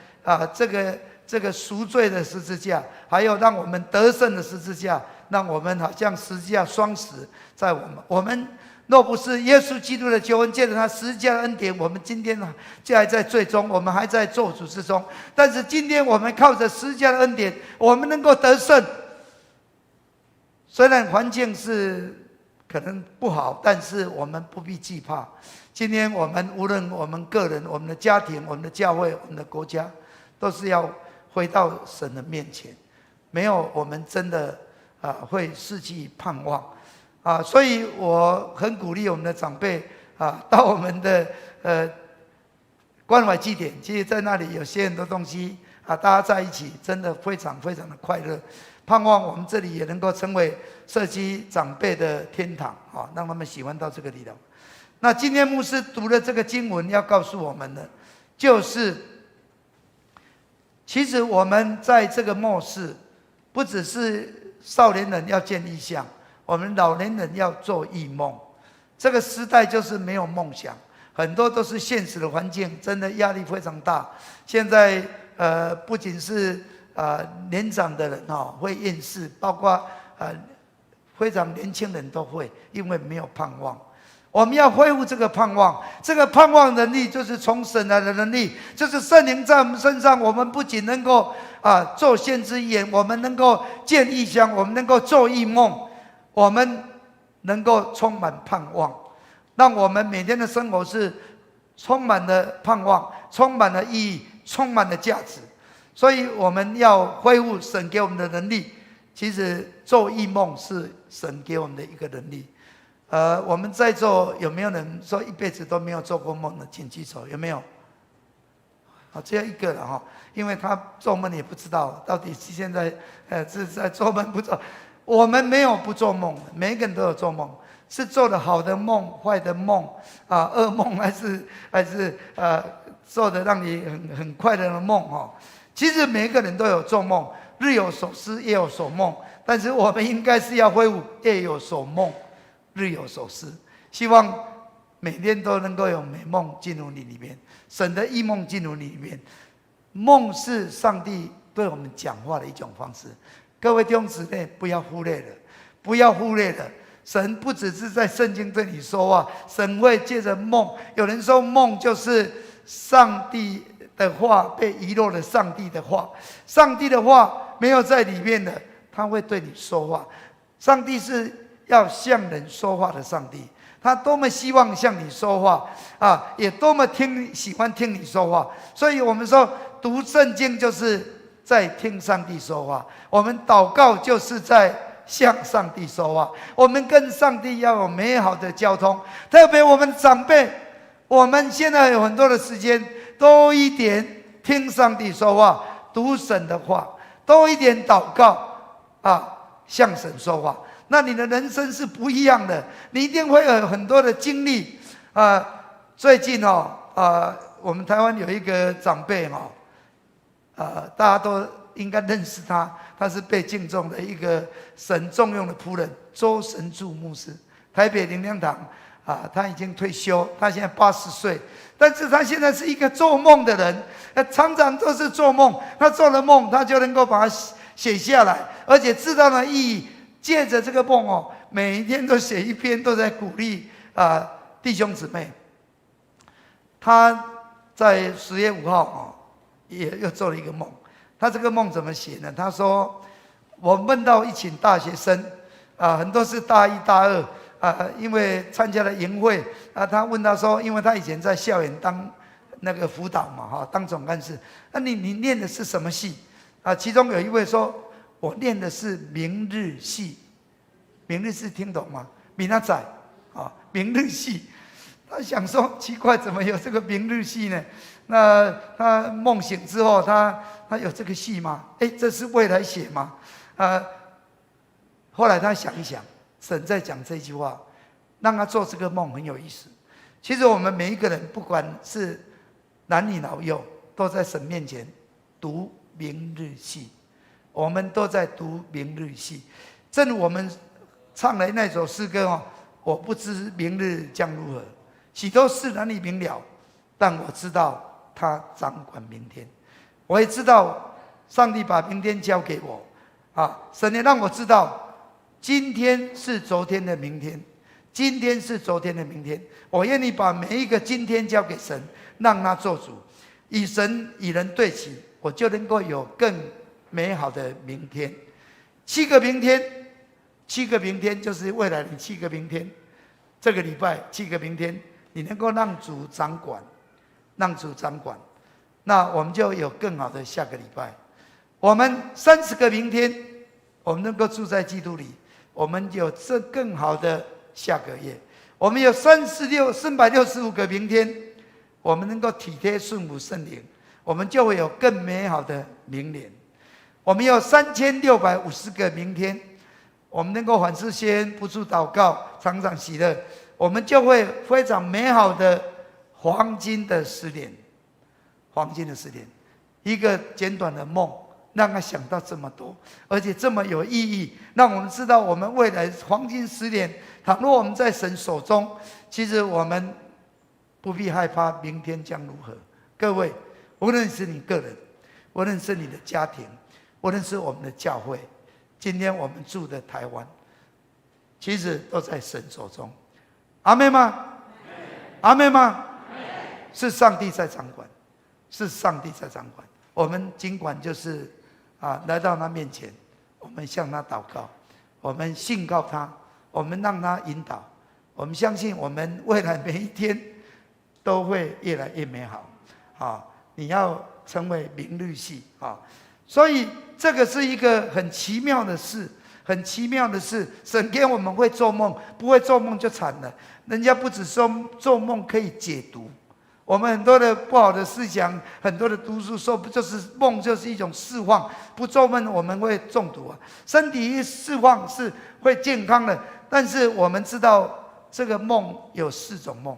这个赎罪的十字架，还有让我们得胜的十字架。让我们好像十字架双十在我们若不是耶稣基督的救恩，借着他十字架的恩典，我们今天就还在罪中，我们还在咒诅之中。但是今天我们靠着十字架的恩典，我们能够得胜。虽然环境是可能不好，但是我们不必惧怕。今天我们无论我们个人、我们的家庭、我们的教会、我们的国家，都是要回到神的面前。没有我们真的会失去盼望所以我很鼓励我们的长辈到我们的关怀祭典，其实在那里有些很多东西大家在一起真的非常非常的快乐。盼望我们这里也能够成为社区长辈的天堂让他们喜欢到这个地方。那今天牧师读的这个经文要告诉我们的，就是其实我们在这个末世，不只是少年人要见异象，我们老年人要做异梦。这个时代就是没有梦想，很多都是现实的环境，真的压力非常大。现在不仅是年长的人会厌世，包括非常年轻人都会，因为没有盼望。我们要恢复这个盼望，这个盼望能力就是从神来的能力，就是圣灵在我们身上。我们不仅能够做先知言，我们能够见异象，我们能够做异梦，我们能够充满盼望，让我们每天的生活是充满了盼望，充满了意义，充满了价值。所以我们要恢复神给我们的能力，其实做异梦是神给我们的一个能力。我们在座有没有人说一辈子都没有做过梦的？请举手，有没有？好，只有一个了哈，因为他做梦也不知道到底是现在是在做梦不做。我们没有不做梦的，每一个人都有做梦，是做的好的梦、坏的梦噩梦，还是做的让你很快乐的梦哈。其实每一个人都有做梦，日有所思，夜有所梦。但是我们应该是要恢复夜有所梦，日有所思。希望每天都能够有美梦进入你里面，神的异梦进入你里面。梦是上帝对我们讲话的一种方式。各位弟兄姊妹，不要忽略了，不要忽略了。神不只是在圣经对你说话，神会借着梦。有人说梦就是上帝的话被遗落了，上帝的话，上帝的话没有在里面的，他会对你说话。上帝是要向人说话的上帝，他多么希望向你说话也多么喜欢听你说话。所以我们说读圣经就是在听上帝说话，我们祷告就是在向上帝说话，我们跟上帝要有美好的交通。特别我们长辈，我们现在有很多的时间，多一点听上帝说话，读神的话，多一点祷告向神说话，那你的人生是不一样的，你一定会有很多的经历。最近我们台湾有一个长辈大家都应该认识他，他是被敬重的一个神重用的仆人周神助牧师，台北灵粮堂他已经退休，他现在80岁，但是他现在是一个做梦的人，常常都是做梦，他做了梦，他就能够把它写下来，而且知道了意义，借着这个梦每一天都写一篇，都在鼓励弟兄姊妹。他在10月5号也又做了一个梦，他这个梦怎么写呢？他说我梦到一群大学生很多是大1大2因为参加了营会他问他说，因为他以前在校园当那个辅导嘛当总干事，你念的是什么系其中有一位说，我念的是明日系。明日系听懂吗？明仔载明日系。他想说奇怪，怎么有这个明日系呢？那他梦醒之后，他有这个系吗？这是未来写吗？后来他想一想，神在讲这句话，让他做这个梦很有意思。其实我们每一个人，不管是男女老幼，都在神面前读明日系，我们都在读明日系。正如我们唱的那首诗歌我不知明日将如何，许多事难以明了，但我知道他掌管明天。我也知道上帝把明天交给我神也让我知道今天是昨天的明天，今天是昨天的明天。我愿意把每一个今天交给神，让他做主，与神与人对齐，我就能够有更美好的明天。7个明天，7个明天就是未来的7个明天。这个礼拜7个明天，你能够让主掌管，让主掌管，那我们就有更好的下个礼拜。我们30个明天，我们能够住在基督里，我们有这更好的下个月。我们有365个明天，我们能够体贴顺服圣灵，我们就会有更美好的明年。我们有3650个明天，我们能够凡事谢恩，不住祷告，常常喜乐，我们就会非常美好的黄金的10年。黄金的10年，一个简短的梦，让他想到这么多，而且这么有意义，让我们知道我们未来黄金10年，倘若我们在神手中，其实我们不必害怕明天将如何。各位，无论是你个人，无论是你的家庭，无论是我们的教会，今天我们住的台湾，其实都在神手中。阿们吗？阿们吗？是上帝在掌管，是上帝在掌管。我们尽管就是来到他面前，我们向他祷告，我们信告他，我们让他引导，我们相信我们未来每一天都会越来越美好。你要成为明日系所以这个是一个很奇妙的事，很奇妙的事。神给我们会做梦，不会做梦就惨了。人家不只说做梦可以解读，我们很多的不好的思想，很多的读书说不就是梦就是一种释放，不做梦我们会中毒啊。身体一释放是会健康的，但是我们知道这个梦有4种梦。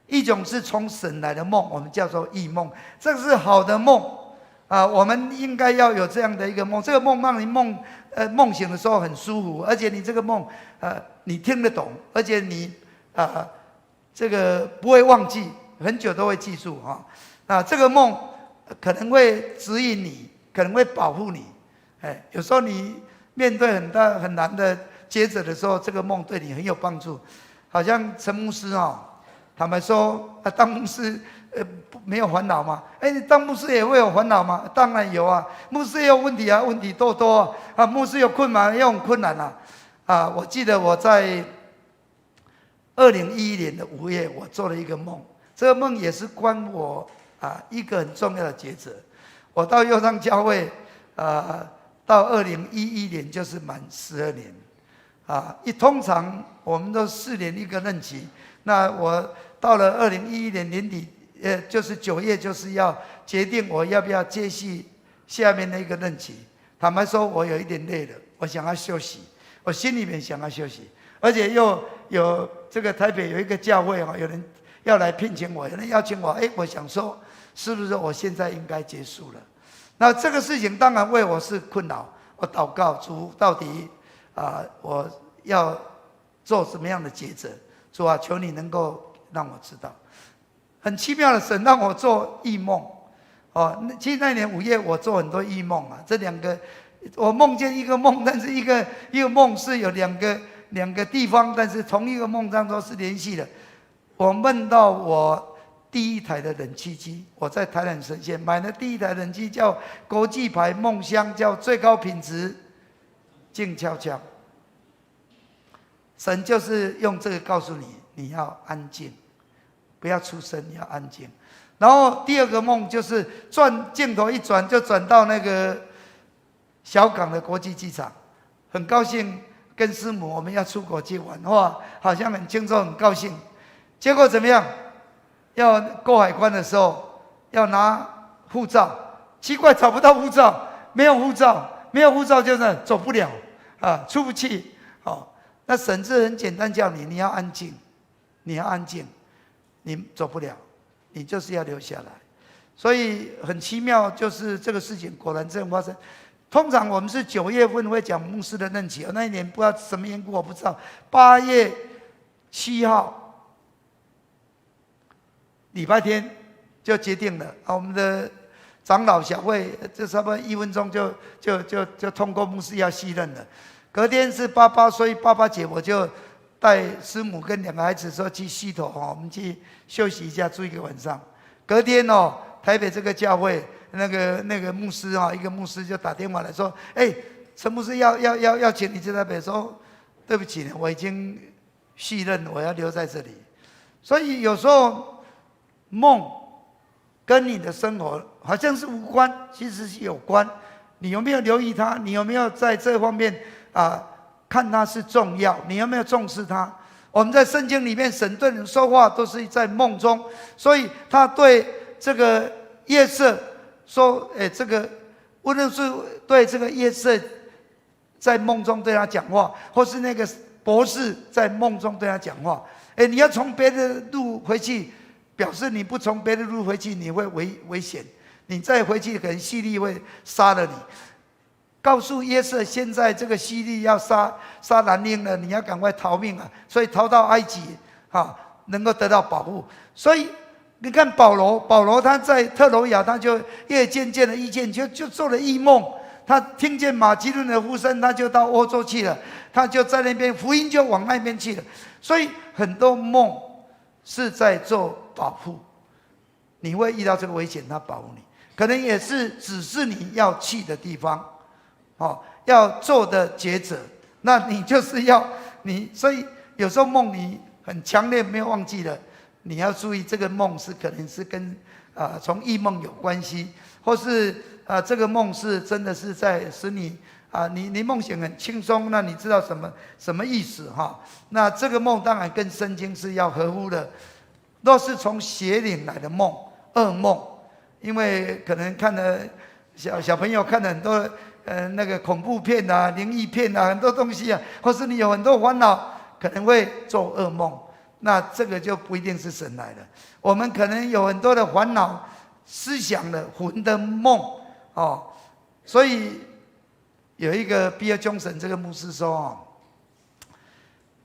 一种是从神来的梦，我们叫做异梦，这个是好的梦啊，我们应该要有这样的一个梦。这个梦让你梦醒的时候很舒服，而且你这个梦你听得懂，而且你这个不会忘记，很久都会记住啊。这个梦可能会指引你，可能会保护你。有时候你面对很难的抉择的时候，这个梦对你很有帮助。好像陈牧师坦白说，当牧师没有烦恼吗？你当牧师也会有烦恼吗？当然有啊，牧师也有问题啊，问题多多啊。牧师有困难也很困难啊。我记得我在2011年的5月，我做了一个梦，这个梦也是关我一个很重要的抉择。我到佑昌教会到2011年就是满12年通常我们都4年一个任期。那我到了2011年年底，就是9月，就是要决定我要不要接续下面的一个任期。坦白说，我有一点累了，我想要休息，我心里面想要休息，而且又有这个台北有一个教会有人要来聘请我，有人邀请我，我想说，是不是我现在应该结束了？那这个事情当然为我是困扰，我祷告主，到底我要做什么样的抉择？主啊，求你能够让我知道。很奇妙的，神让我做异梦。其实那年5月我做很多异梦这2个，我梦见一个梦，但是一个梦是有两个地方，但是同一个梦当中是联系的。我梦到我第一台的冷气机，我在台南神仙买了第一台冷气，叫国际牌梦香，叫最高品质，静悄悄。神就是用这个告诉你，你要安静，不要出声，你要安静。然后第2个梦就是镜头一转，就转到那个小港的国际机场，很高兴跟师母我们要出国去玩，好像很轻松，很高兴。结果怎么样？要过海关的时候要拿护照，奇怪找不到护照，没有护照就是走不了出不去。那神是很简单叫你要安静，你要安静，你走不了，你就是要留下来。所以很奇妙，就是这个事情果然这样发生。通常我们是9月份会讲牧师的任期，那一年不知道什么缘故，我不知道。8月7号礼拜天就决定了我们的长老小会，这差不多1分钟就通过牧师要继任了。隔天是88，所以88节我就带师母跟2个孩子说去溪头我们去休息一下，住1个晚上。隔天台北这个教会那个牧师一个牧师就打电话来说，陈牧师要请你去台北，说对不起，我已经续任，我要留在这里。所以有时候梦跟你的生活好像是无关，其实是有关。你有没有留意它？你有没有在这方面看它是重要？你有没有重视它？我们在圣经里面，神对人说话都是在梦中，所以他对这个约瑟说：“这个无论是对这个约瑟在梦中对他讲话，或是那个博士在梦中对他讲话，你要从别的路回去，表示你不从别的路回去，你会危险。你再回去，可能希律会杀了你。”告诉约瑟，现在这个希律要杀男婴了，你要赶快逃命啊！所以逃到埃及，能够得到保护。所以你看保罗他在特罗亚，他就夜渐渐的意见，就做了异梦。他听见马其顿的呼声，他就到欧洲去了，他就在那边福音就往那边去了。所以很多梦是在做保护，你会遇到这个危险，他保护你，可能也是指示你要去的地方。要做的抉择，那你就是要你，所以有时候梦你很强烈没有忘记了，你要注意这个梦是可能是跟从异梦有关系，或是这个梦是真的是在使你你梦醒很轻松，那你知道什么意思哈？那这个梦当然跟圣经是要合乎的。若是从邪灵来的梦、噩梦，因为可能看了小朋友看了很多那个恐怖片啊、灵异片啊，很多东西啊，或是你有很多烦恼，可能会做噩梦。那这个就不一定是神来的。我们可能有很多的烦恼、思想的魂的梦哦，所以有一个比尔·琼森这个牧师说哦，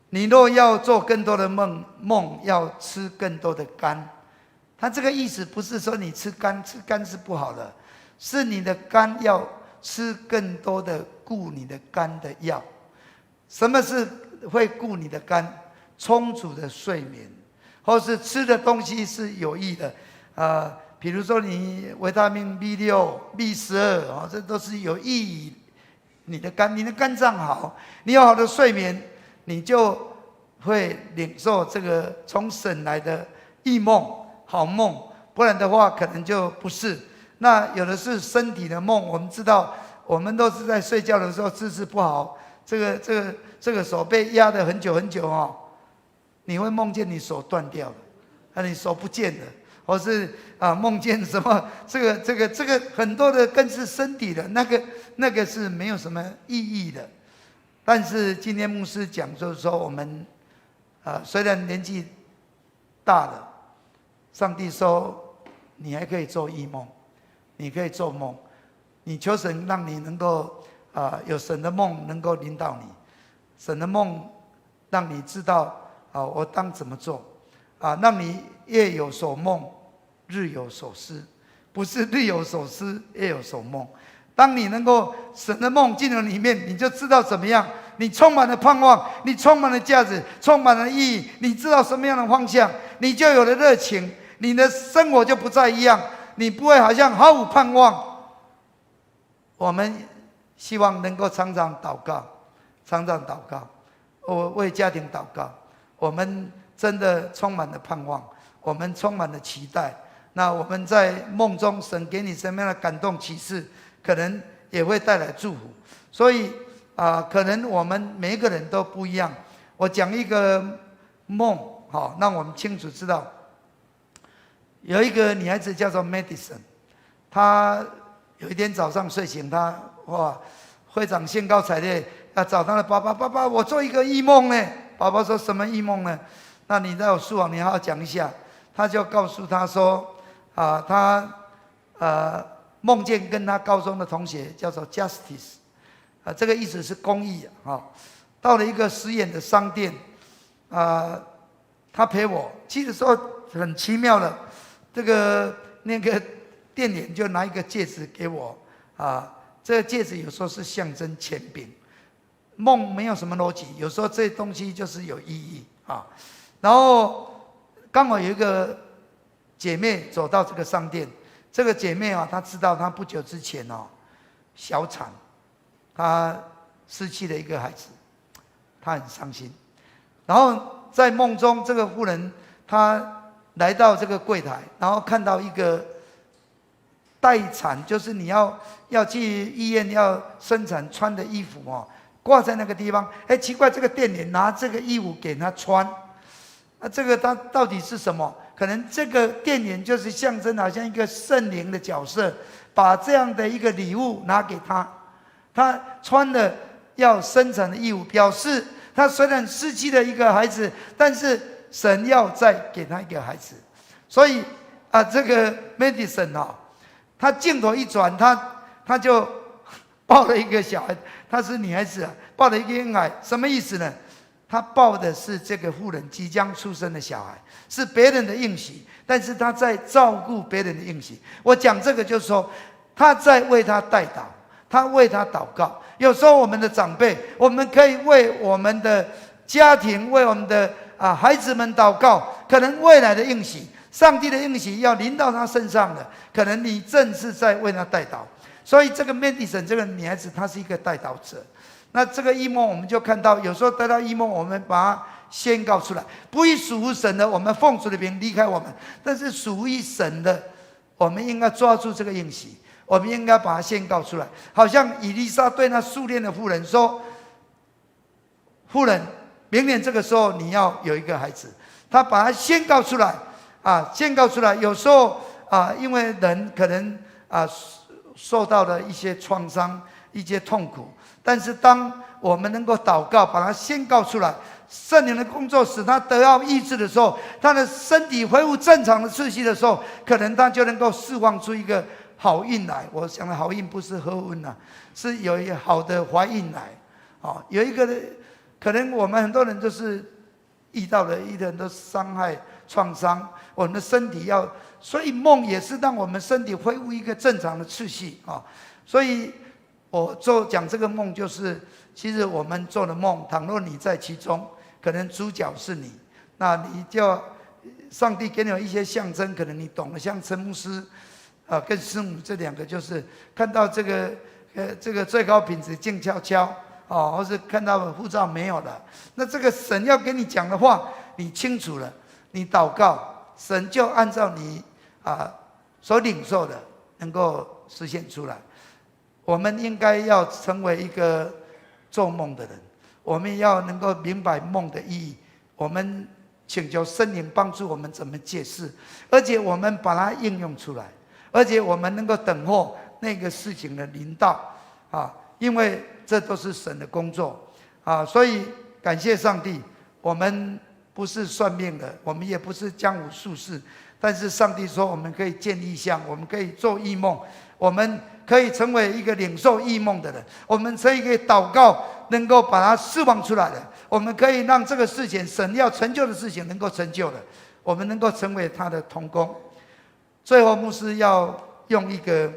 你若要做更多的梦要吃更多的肝。他这个意思不是说你吃肝是不好的，是你的肝要吃更多的顾你的肝的药。什么是会顾你的肝？充足的睡眠，或是吃的东西是有益的比如说你维他命 B6、B12这都是有益于你的肝。你的肝脏好，你有好的睡眠，你就会领受这个从神来的异梦、好梦，不然的话可能就不是。那有的是身体的梦，我们知道，我们都是在睡觉的时候姿势不好，这个手被压得很久很久你会梦见你手断掉了，你手不见了，或是梦见什么这个很多的更是身体的那个是没有什么意义的。但是今天牧师讲就是说，我们虽然年纪大了，上帝说你还可以做异梦，你可以做梦，你求神让你能够有神的梦能够领导你，神的梦让你知道我当怎么做让你夜有所梦，日有所思，不是日有所思，夜有所梦。当你能够神的梦进入里面，你就知道怎么样，你充满了盼望，你充满了价值，充满了意义，你知道什么样的方向，你就有了热情，你的生活就不再一样，你不会好像毫无盼望。我们希望能够常常祷告，常常祷告，我为家庭祷告。我们真的充满了盼望，我们充满了期待。那我们在梦中，神给你什么样的感动启示，可能也会带来祝福。所以可能我们每一个人都不一样。我讲一个梦，让我们清楚知道，有一个女孩子叫做 Madison， 她有一天早上睡醒，她非常兴高采烈，找她的爸爸，爸爸，我做一个异梦呢。爸爸说什么异梦呢？那你在我书网，你好好讲一下。他就告诉他说，他梦见跟他高中的同学叫做 Justice，这个意思是公益到了一个实验的商店，他陪我去的时候很奇妙的，那个店员就拿一个戒指给我这个戒指有时候是象征权柄。梦没有什么逻辑，有时候这东西就是有意义然后刚好有一个姐妹走到这个商店，这个姐妹她知道她不久之前小产，她失去了一个孩子，她很伤心。然后在梦中，这个妇人她来到这个柜台，然后看到一个待产，就是你要去医院要生产穿的衣服挂在那个地方。奇怪，这个店员拿这个衣服给他穿，这个他到底是什么？可能这个店员就是象征好像一个圣灵的角色，把这样的一个礼物拿给他。他穿了要生产的衣服，表示他虽然失去了一个孩子，但是神要再给他一个孩子。所以这个 Madison 他镜头一转，他就抱了一个小孩，她是女孩子抱了一个婴孩，什么意思呢？她抱的是这个妇人即将出生的小孩，是别人的应许，但是她在照顾别人的应许。我讲这个就是说，她在为他代祷，她为他祷告。有时候我们的长辈，我们可以为我们的家庭，为我们的孩子们祷告，可能未来的应许，上帝的应许要临到他身上的，可能你正是在为他代祷。所以这个 Madison 这个女孩子，她是一个代祷者。那这个异梦我们就看到，有时候得到异梦，我们把它宣告出来。不以属乎神的，我们奉主的名离开我们；但是属于神的，我们应该抓住这个应许，我们应该把它宣告出来。好像以利沙对那苏联的妇人说：“妇人，明年这个时候你要有一个孩子。”他把它宣告出来宣告出来。有时候因为人可能受到了一些创伤、一些痛苦，但是当我们能够祷告，把它宣告出来，圣灵的工作使他得到医治的时候，他的身体恢复正常的次序的时候，可能他就能够释放出一个好运来。我想的好运不是合运是有一个好的怀孕来。有一个可能我们很多人就是遇到了一个很多伤害、创伤，我们的身体所以梦也是让我们身体恢复一个正常的次序所以我讲这个梦，就是其实我们做的梦，倘若你在其中，可能主角是你，那你就上帝给你有一些象征，可能你懂了，像陈牧师跟师母这两个，就是看到这个最高品质静悄悄或是看到护照没有了，那这个神要跟你讲的话，你清楚了，你祷告，神就按照你所领受的能够实现出来。我们应该要成为一个做梦的人，我们要能够明白梦的意义，我们请求圣灵帮助我们怎么解释，而且我们把它应用出来，而且我们能够等候那个事情的临到因为这都是神的工作所以感谢上帝，我们不是算命的，我们也不是江湖术士，但是上帝说我们可以见异象，我们可以做异梦，我们可以成为一个领受异梦的人，我们可以祷告，能够把它释放出来的，我们可以让这个事情，神要成就的事情能够成就的，我们能够成为他的同工。最后牧师要用一个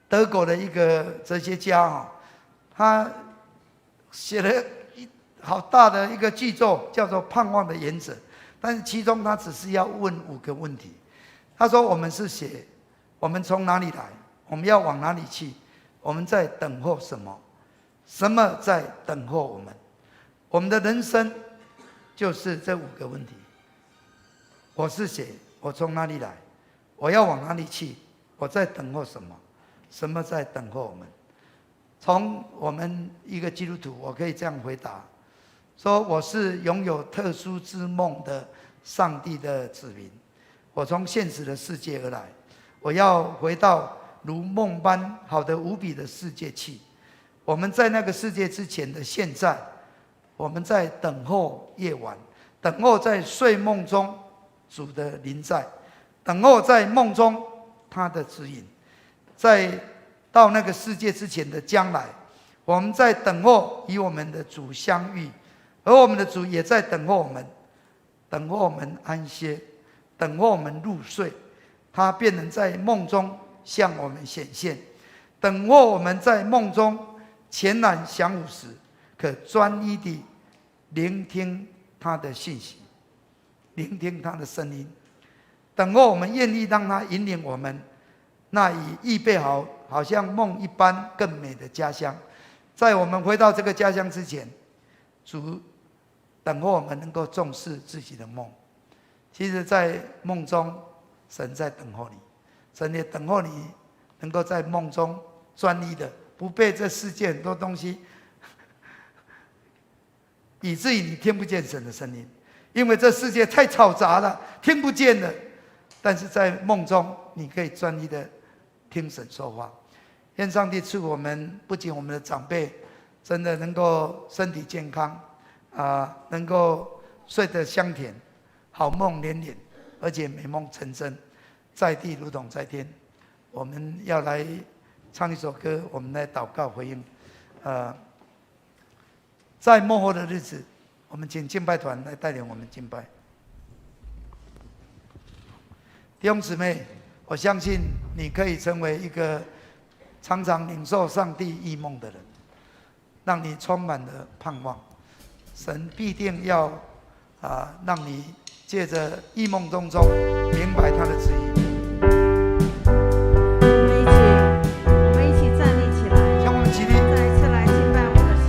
德国的一个哲学家他写了好大的一个巨作，叫做《盼望的原则》，但是其中他只是要问5个问题。他说：我们是谁？我们从哪里来？我们要往哪里去？我们在等候什么？什么在等候我们？我们的人生就是这5个问题。我是谁？我从哪里来？我要往哪里去？我在等候什么？什么在等候我们？从我们一个基督徒，我可以这样回答：说我是拥有特殊之梦的上帝的子民，我从现实的世界而来，我要回到如梦般好的无比的世界去。我们在那个世界之前的现在，我们在等候夜晚，等候在睡梦中主的临在，等候在梦中他的指引。在到那个世界之前的将来，我们在等候与我们的主相遇，而我们的主也在等候我们，等候我们安歇，等候我们入睡，他便能在梦中向我们显现，等候我们在梦中全然降服时，可专一地聆听他的信息，聆听他的声音，等候我们愿意让他引领我们那已预备好像梦一般更美的家乡。在我们回到这个家乡之前，主等候我们能够重视自己的梦。其实在梦中，神在等候你，神也等候你能够在梦中专一的，不被这世界很多东西以至于你听不见神的声音，因为这世界太嘈杂了，听不见了。但是在梦中你可以专一的听神说话。愿上帝赐我们，不仅我们的长辈真的能够身体健康能够睡得香甜，好梦连连，而且美梦成真，在地如同在天。我们要来唱一首歌，我们来祷告回应。在末后的日子，我们请敬拜团来带领我们敬拜。弟兄姊妹，我相信你可以成为一个常常领受上帝异梦的人，让你充满了盼望。神必定要让你借着异梦当中明白他的旨意。我们一起站立起来，让我们起立，再一次来敬拜我们的神。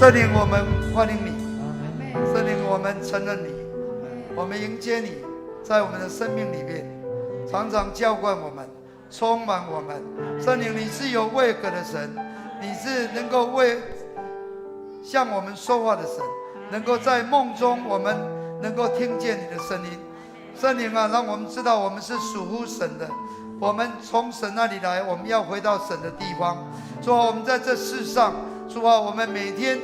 圣灵，我们欢迎你，圣灵，我们承认你，我们迎接你，在我们的生命里面，常常浇灌我们，充满我们。圣灵，你是有位格的神，你是能够向我们说话的神，能够在梦中我们能够听见你的声音。圣灵啊，让我们知道我们是属乎神的，我们从神那里来，我们要回到神的地方。主啊，我们在这世上，主啊，我们每天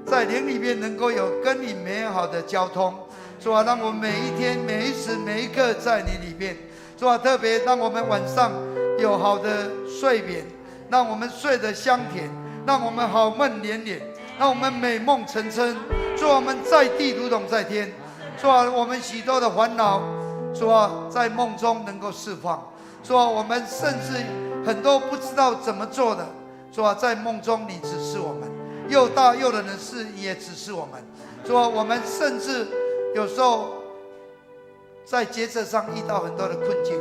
在灵里面能够有跟你美好的交通。主啊，让我们每一天、每一时、每一刻在你里面。主啊，特别让我们晚上有好的睡眠，让我们睡得香甜，让我们好梦连连，让我们美梦成真。主啊，我们在地如同在天。主啊，我们许多的烦恼，主啊，在梦中能够释放。主啊，我们甚至很多不知道怎么做的，主啊，在梦中你指示我们，又大又冷的事也指示我们。主啊，我们甚至有时候在决策上遇到很多的困境，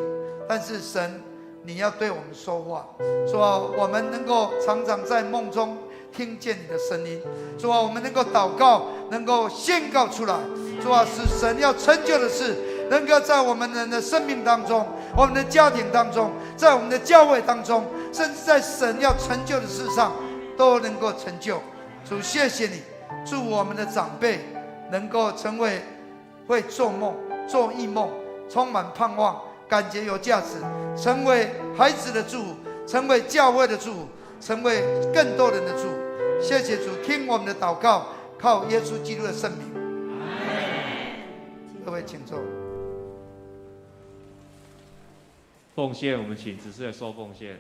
但是神，你要对我们说话。主啊，我们能够常常在梦中听见你的声音。主啊，我们能够祷告，能够宣告出来。主啊，使神要成就的事，能够在我们人的生命当中，我们的家庭当中，在我们的教会当中，甚至在神要成就的事上，都能够成就。主，谢谢你，祝我们的长辈能够成为会做梦、做异梦，充满盼望，感觉有价值，成为孩子的祝福，成为教会的祝福，成为更多人的祝福。谢谢主，听我们的祷告，靠耶稣基督的圣名。各位请坐。奉献，我们请执事来收奉献。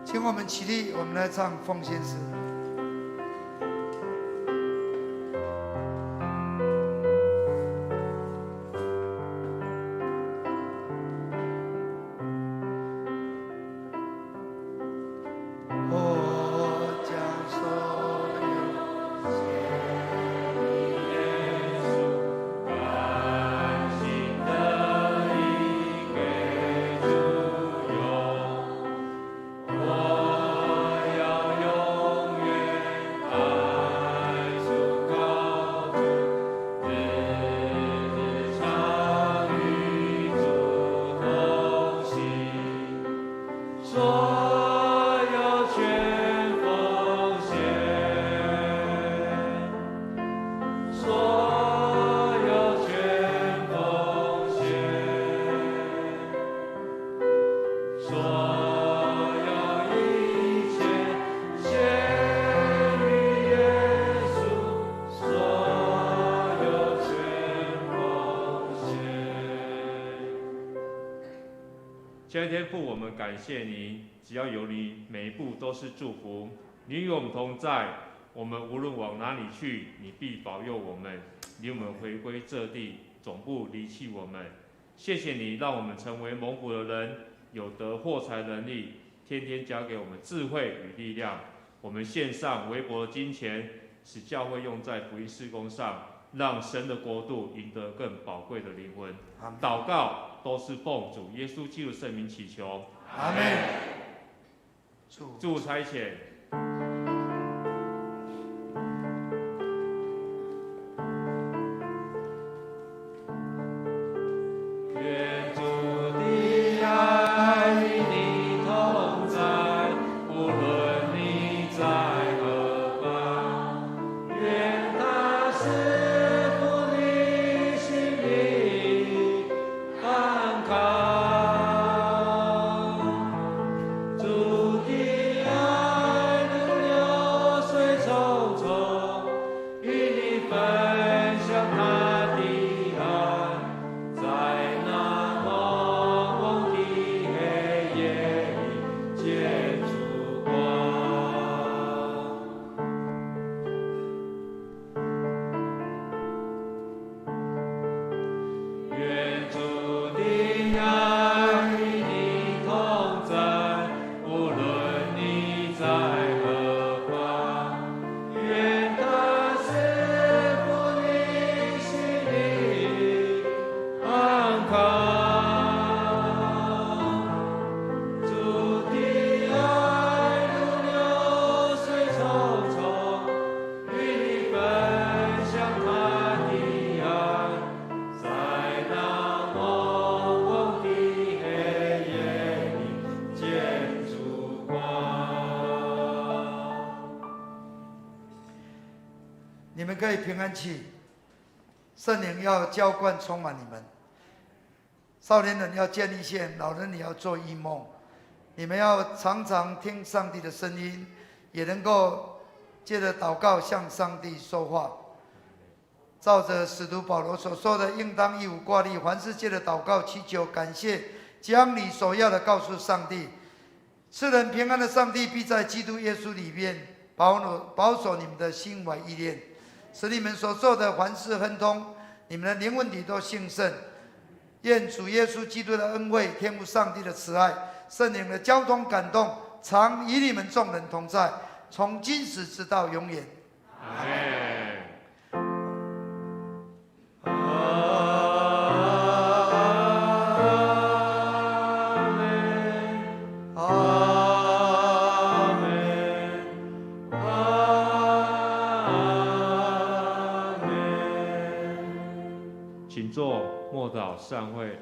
请我们起立，我们来唱奉献诗。亲爱的天父，我们感谢你，只要有你，每一步都是祝福。你与我们同在，我们无论往哪里去，你必保佑我们，领我们回归这地，总不离弃我们。谢谢你，让我们成为蒙福的人，有得获财能力，天天加给我们智慧与力量。我们献上微薄的金钱，使教会用在福音事工上，让神的国度赢得更宝贵的灵魂。祷告都是奉主耶稣基督圣名祈求，阿们。祝差遣。愿主的爱与你同在，无论你在何方。愿他赐福你心灵。可以平安去。圣灵要浇灌充满你们。少年人要见异象，老人你要做异梦。你们要常常听上帝的声音，也能够借着祷告向上帝说话。照着使徒保罗所说的，应当一无挂虑，凡事借着祷告祈求感谢，将你所要的告诉上帝。赐人平安的上帝必在基督耶稣里面保守你们的心怀意念，使你们所做的凡事亨通，你们的灵魂体都兴盛。愿主耶稣基督的恩惠、天父上帝的慈爱、圣灵的交通感动，常与你们众人同在，从今时直到永远。阿门。请坐，默祷散会。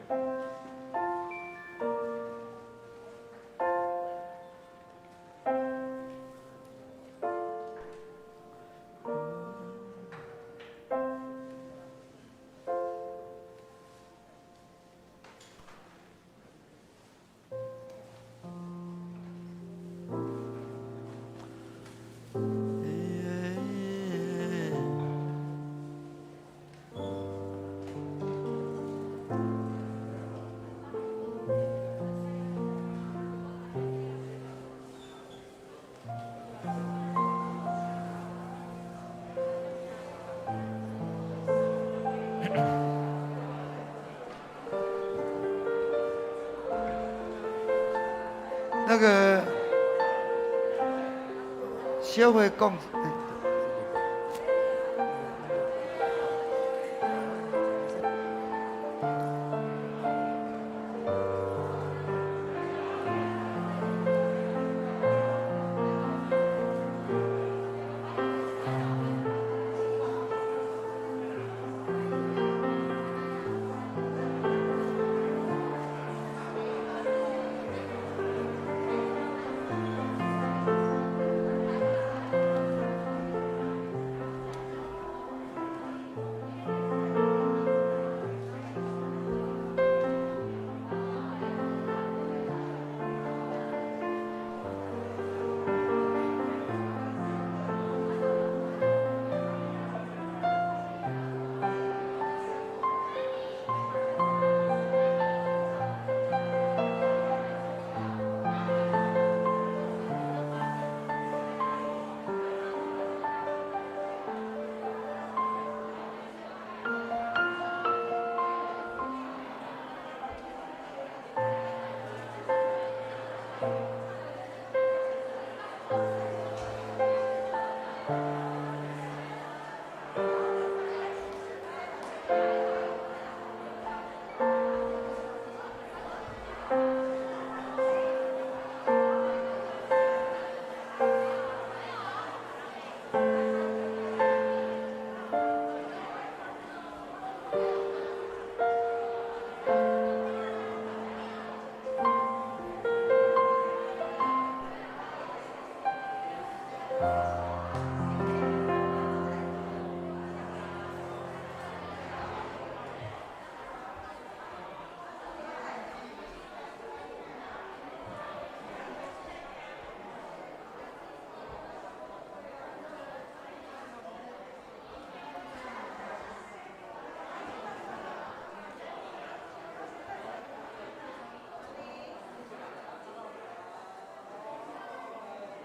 那个协会讲，